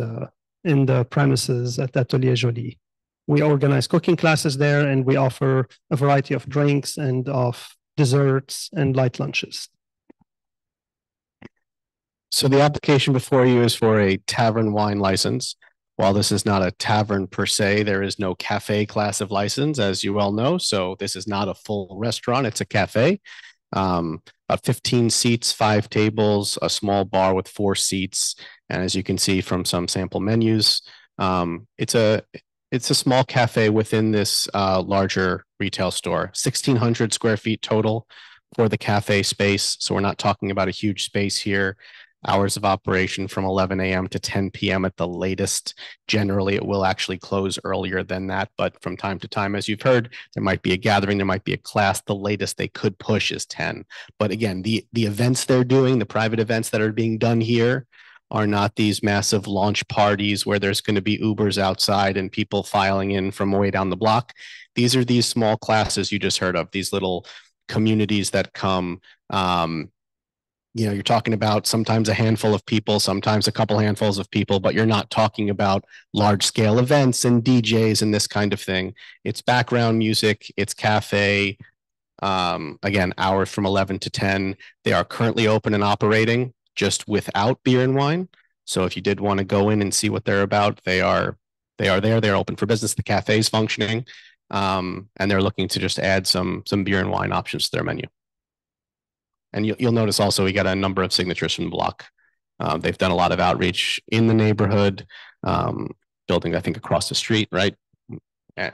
in the premises at Atelier Jolie. We organize cooking classes there, and we offer a variety of drinks and of desserts and light lunches. So the application before you is for a tavern wine license. While this is not a tavern per se, there is no cafe class of license, as you well know. So this is not a full restaurant, it's a cafe. About 15 seats, 5 tables, a small bar with 4 seats. And as you can see from some sample menus, it's a small cafe within this larger retail store. 1,600 square feet total for the cafe space. So we're not talking about a huge space here. Hours of operation from 11 a.m. to 10 p.m. at the latest. Generally, it will actually close earlier than that, but from time to time, as you've heard, there might be a gathering, there might be a class. The latest they could push is 10. But again, the events they're doing, the private events that are being done here are not these massive launch parties where there's going to be Ubers outside and people filing in from way down the block. These are these small classes you just heard of, these little communities that come. You're talking about sometimes a handful of people, sometimes a couple handfuls of people, but you're not talking about large scale events and DJs and this kind of thing. It's background music, it's cafe. Again, hours from 11 to 10. They are currently open and operating just without beer and wine. So if you did want to go in and see what they're about, they are there. They're open for business. The cafe is functioning, and they're looking to just add some beer and wine options to their menu. And you'll notice also we got a number of signatures from the block. They've done a lot of outreach in the neighborhood, building, I think, across the street, right? Yeah.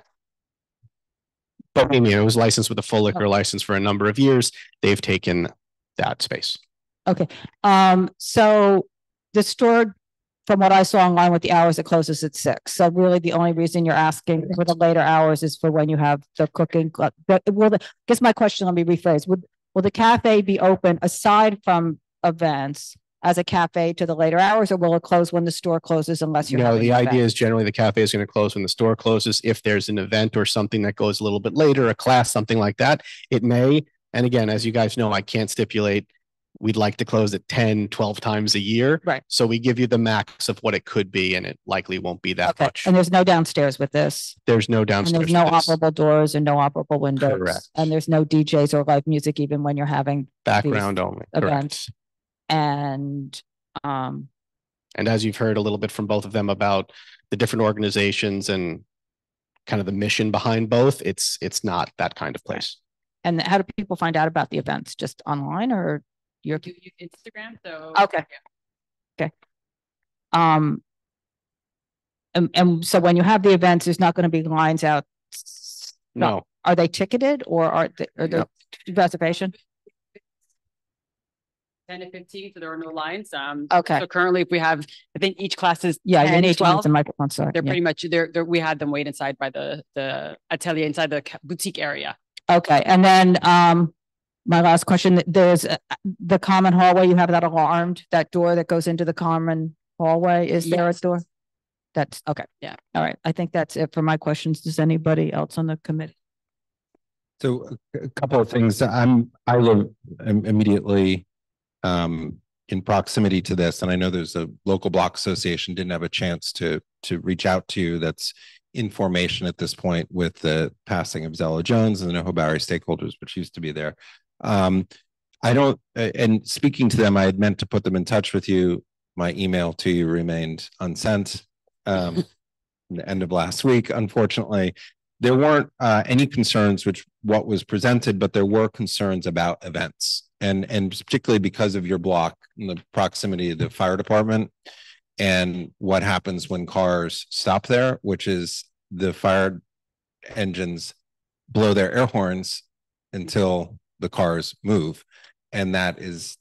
Bohemia was licensed with a full liquor license for a number of years. They've taken that space. Okay. So the store, from what I saw online with the hours, it closes at 6. So really the only reason you're asking for the later hours is for when you have the cooking. I guess my question, let me rephrase. Will the cafe be open aside from events as a cafe to the later hours, or will it close when the store closes unless you're having the an idea event? is generally the cafe is going to close when the store closes. If there's an event or something that goes a little bit later, a class, something like that, it may. And again, as you guys know, I can't stipulate. We'd like to close at 10, 12 times a year. Right. So we give you the max of what it could be, and it likely won't be that much. And there's no downstairs with this. There's no downstairs. And there's no operable doors and no operable windows. Correct. And there's no DJs or live music even when you're having Background only. events. Correct. And as you've heard a little bit from both of them about the different organizations and kind of the mission behind both, it's not that kind of place. And how do people find out about the events? Just online or your Instagram? So okay. Okay. And so when you have the events, there's not going to be lines out. No. Are they ticketed or are they reservation? 10 to 15, so there are no lines. Okay. So currently, if we have, I think each class is you 10, need to use 12. the microphone. Sorry. They're pretty much they're we had them wait inside by the atelier inside the boutique area. Okay, and then my last question: there's the common hallway. You have that alarmed, that door that goes into the common hallway. Is there a door? That's okay. Yeah. All right. I think that's it for my questions. Does anybody else on the committee? So a couple of things. I live immediately in proximity to this, and I know there's a local block association didn't have a chance to reach out to you. That's information at this point with the passing of Zella Jones and the NoHo Bowery stakeholders, which used to be there. I don't, and speaking to them, I had meant to put them in touch with you. My email to you remained unsent the end of last week. Unfortunately, there weren't any concerns which what was presented, but there were concerns about events, and particularly because of your block in the proximity of the fire department and what happens when cars stop there, which is the fire engines blow their air horns until the cars move, and that is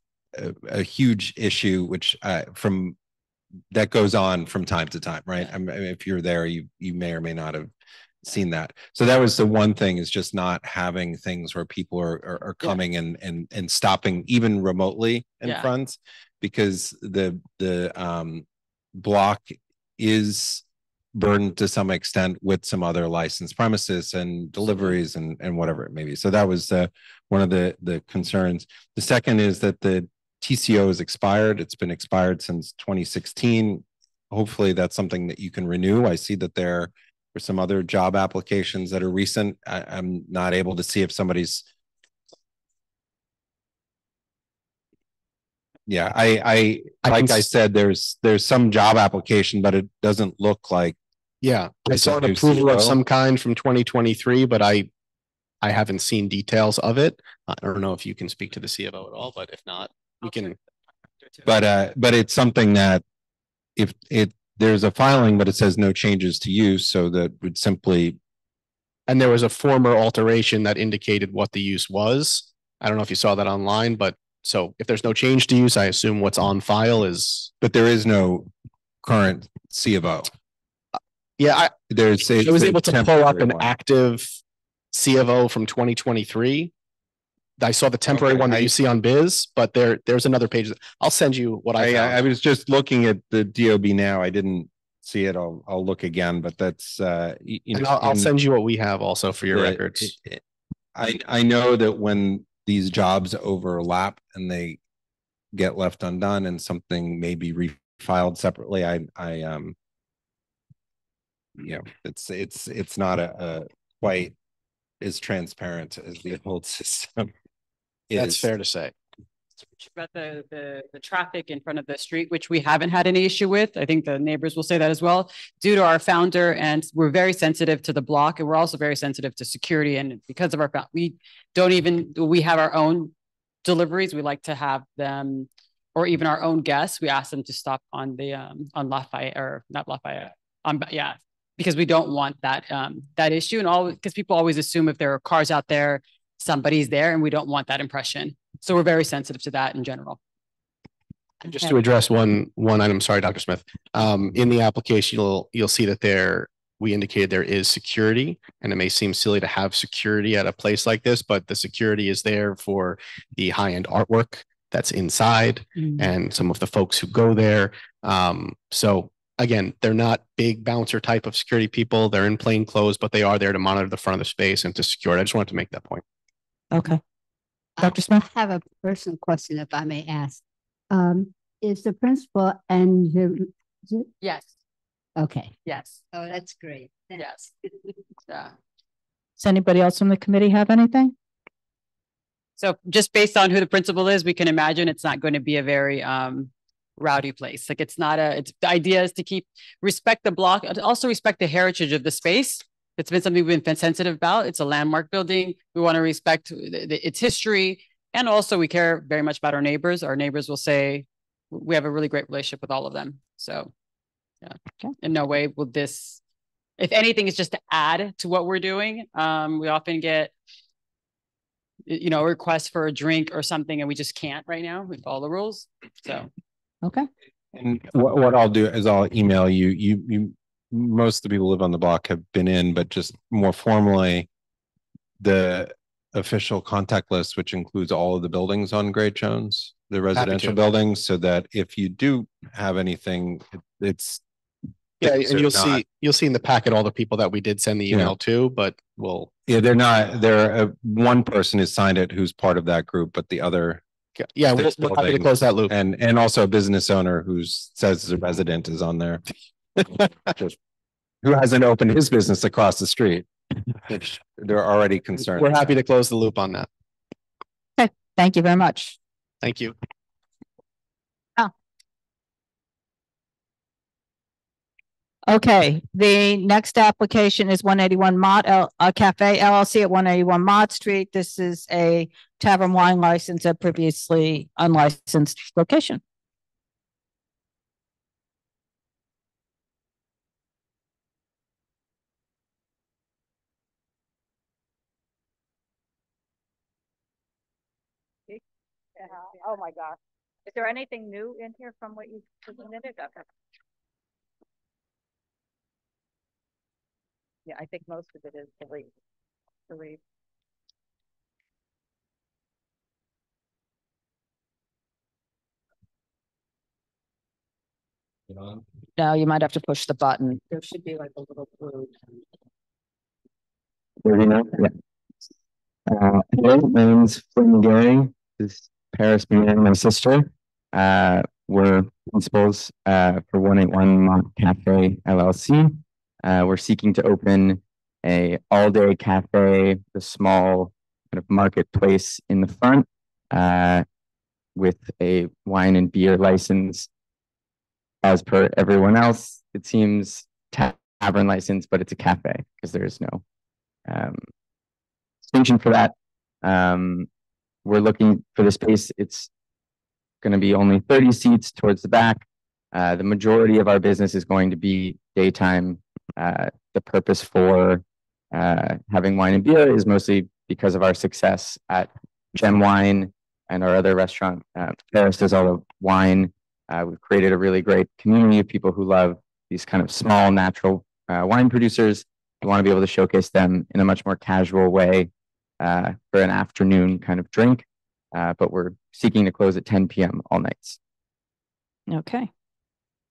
a huge issue, which from that goes on from time to time, right? I mean, if you're there, you may or may not have seen that. So that was the one thing, is just not having things where people are coming and stopping even remotely in front, because the block is burdened to some extent with some other licensed premises and deliveries and whatever it may be. So that was one of the concerns. The second is that the TCO is expired. It's been expired since 2016. Hopefully that's something that you can renew. I see that there are some other job applications that are recent. I'm not able to see if somebody's. Yeah, I said, there's some job application, but it doesn't look like. Yeah, I saw an approval of some kind from 2023, but I haven't seen details of it. I don't know if you can speak to the CFO at all, but if not, we can. But it's something that if there's a filing, but it says no changes to use, so that would simply. And there was a former alteration that indicated what the use was. I don't know if you saw that online, but so if there's no change to use, I assume what's on file is. But there is no current CFO. Yeah, I was able to pull up an one. active CFO from 2023. I saw the temporary one that you see on Biz, but there's another page. I'll send you what I found. I was just looking at the DOB now. I didn't see it. I'll look again, but that's I'll send you what we have also for your records. I know that when these jobs overlap and they get left undone and something may be refiled separately, it's not a quite as transparent as the old system. That's fair to say. About the traffic in front of the street, which we haven't had any issue with. I think the neighbors will say that as well, due to our founder, and we're very sensitive to the block, and we're also very sensitive to security. And because of our we have our own deliveries. We like to have them, or even our own guests. We ask them to stop on the on Lafayette, or not Lafayette. Because we don't want that that issue, and because people always assume if there are cars out there, somebody's there, and we don't want that impression. So we're very sensitive to that in general. And just to address one item, sorry, Dr. Smith. In the application, you'll see that we indicated there is security, and it may seem silly to have security at a place like this, but the security is there for the high-end artwork that's inside and some of the folks who go there. So again, they're not big bouncer type of security people. They're in plain clothes, but they are there to monitor the front of the space and to secure it. I just wanted to make that point. Okay. Dr. Smith? I have a personal question, if I may ask. Is the principal and Yes. Okay. Yes. Oh, that's great. Yes. Yeah. Does anybody else from the committee have anything? So just based on who the principal is, we can imagine it's not going to be a very rowdy place. Like the idea is to respect the block, and also respect the heritage of the space. It's been something we've been sensitive about. It's a landmark building. We want to respect its history. And also we care very much about our neighbors. Our neighbors will say we have a really great relationship with all of them. So yeah, okay. In no way will this, if anything, is just to add to what we're doing. We often get, requests for a drink or something, and we just can't right now. We follow the rules. So, okay. And what I'll do is I'll email you. Most of the people who live on the block have been in, but just more formally, the official contact list, which includes all of the buildings on Great Jones, the residential buildings, so that if you do have anything, it's. Yeah, and you'll see in the packet all the people that we did send the email to, but we'll. Yeah, they're not. One person has signed it who's part of that group, but the other. Yeah, we're happy to close that loop. And also a business owner who says a resident is on there. Who hasn't opened his business across the street. They're already concerned. We're happy to close the loop on that. Okay, thank you very much. Thank you. Okay, the next application is 181 Mott Cafe LLC at 181 Mott Street. This is a tavern wine license at previously unlicensed location. Oh my gosh. Is there anything new in here from what you submitted? Okay. Yeah, I think most of it is delete. No, you might have to push the button. There should be like a little blue. Hello, my name is Flynn Gary. This is Paris, me and my sister. We're principals for 181 Mont Cafe LLC. We're seeking to open a all-day cafe, the small kind of marketplace in the front, with a wine and beer license. As per everyone else, it seems tavern license, but it's a cafe because there is no distinction for that. We're looking for the space. It's going to be only 30 seats towards the back. The majority of our business is going to be daytime. The purpose for having wine and beer is mostly because of our success at Gem Wine and our other restaurant. Paris does all the wine. We've created a really great community of people who love these kind of small, natural wine producers. We want to be able to showcase them in a much more casual way for an afternoon kind of drink. But we're seeking to close at 10 p.m. all nights. Okay.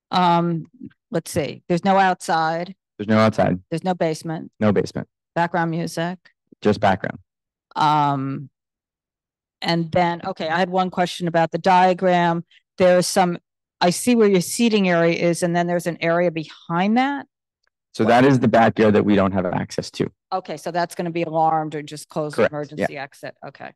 Let's see. There's no outside. There's no outside. There's no basement. No basement. Background music. Just background. And then, okay, I had one question about the diagram. There's some, I see where your seating area is, and then there's an area behind that. So that is the backyard that we don't have access to. Okay, so that's going to be alarmed or just close the Correct, emergency yeah. exit. Okay.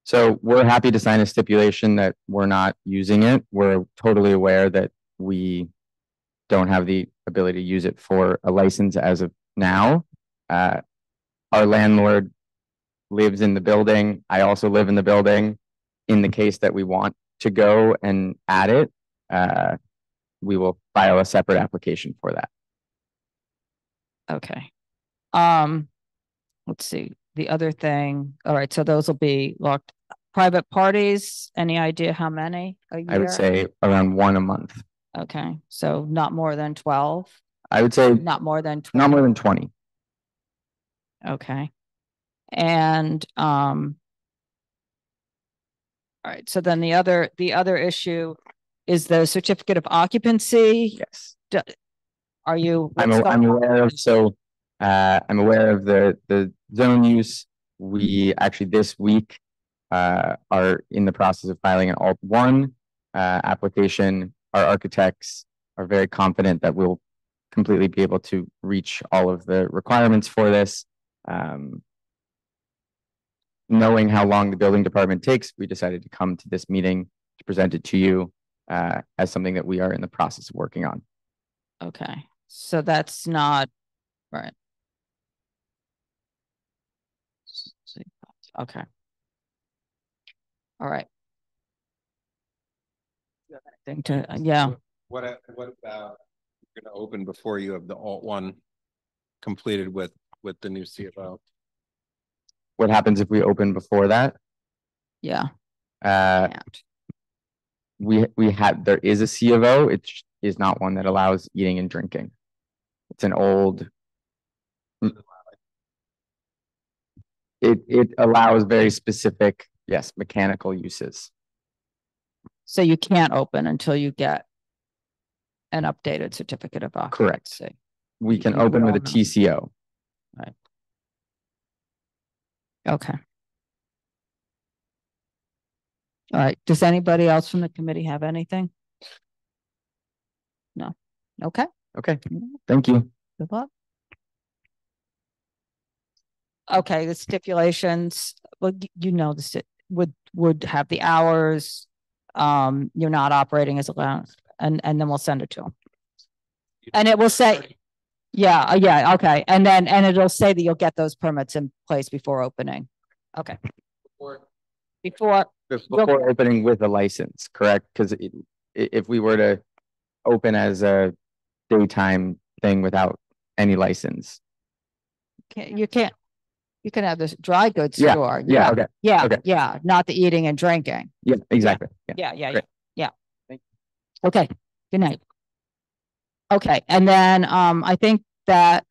So we're happy to sign a stipulation that we're not using it. We're totally aware that we don't have the ability to use it for a license as of now. Our landlord lives in the building. I also live in the building. In the case that we want to go and add it, we will file a separate application for that. Okay. Let's see. The other thing. All right. So those will be locked. Private parties. Any idea how many a year? I would say around 1 a month. Okay. So not more than 12. I would say not more than 20. Not more than 20. Okay. And all right. So then the other issue is the certificate of occupancy. Yes. Are you? I'm aware of I'm aware of the zone use. We actually this week are in the process of filing an Alt 1 application. Our architects are very confident that we'll completely be able to reach all of the requirements for this. Knowing how long the building department takes, we decided to come to this meeting to present it to you as something that we are in the process of working on. Okay. So that's not right. Okay. All right. Thing to yeah. What about you're going to open before you have the Alt 1 completed with the new CFO? What happens if we open before that? Yeah. We have there is a C of O. It is not one that allows eating and drinking. It's an old. It allows very specific, yes, mechanical uses. So you can't open until you get an updated certificate of occupancy. Correct. We can open with a TCO. Right. Okay. All right. Does anybody else from the committee have anything? No. Okay. Okay. Thank you. Good luck. Okay. The stipulations, well, you know, this would have the hours. You're not operating as a lounge, and then we'll send it to them. And it will say, yeah, okay. And it'll say that you'll get those permits in place before opening. Okay. Before opening with a license, correct? Because if we were to open as a daytime thing without any license. You can't. You can have this dry goods Yeah, store. yeah, okay, Yeah, okay. yeah, not the eating and drinking. Yeah, exactly. Yeah. Great. Yeah. Thank Okay, good night. Okay, and then I think that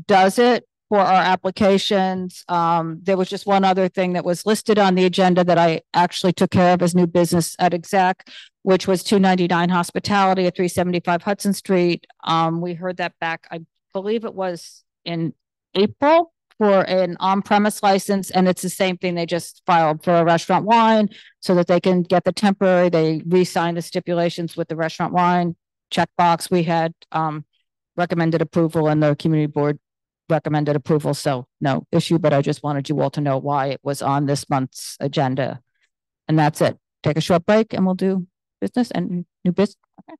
does it for our applications. There was just one other thing that was listed on the agenda that I actually took care of as new business at exec, which was 299 Hospitality at 375 Hudson Street. We heard that back, I believe it was in April, for an on-premise license, and it's the same thing. They just filed for a restaurant wine so that they can get the temporary. They re-signed the stipulations with the restaurant wine checkbox. We had recommended approval, and the community board recommended approval, so no issue, but I just wanted you all to know why it was on this month's agenda. And that's it. Take a short break and we'll do business and new business. Okay.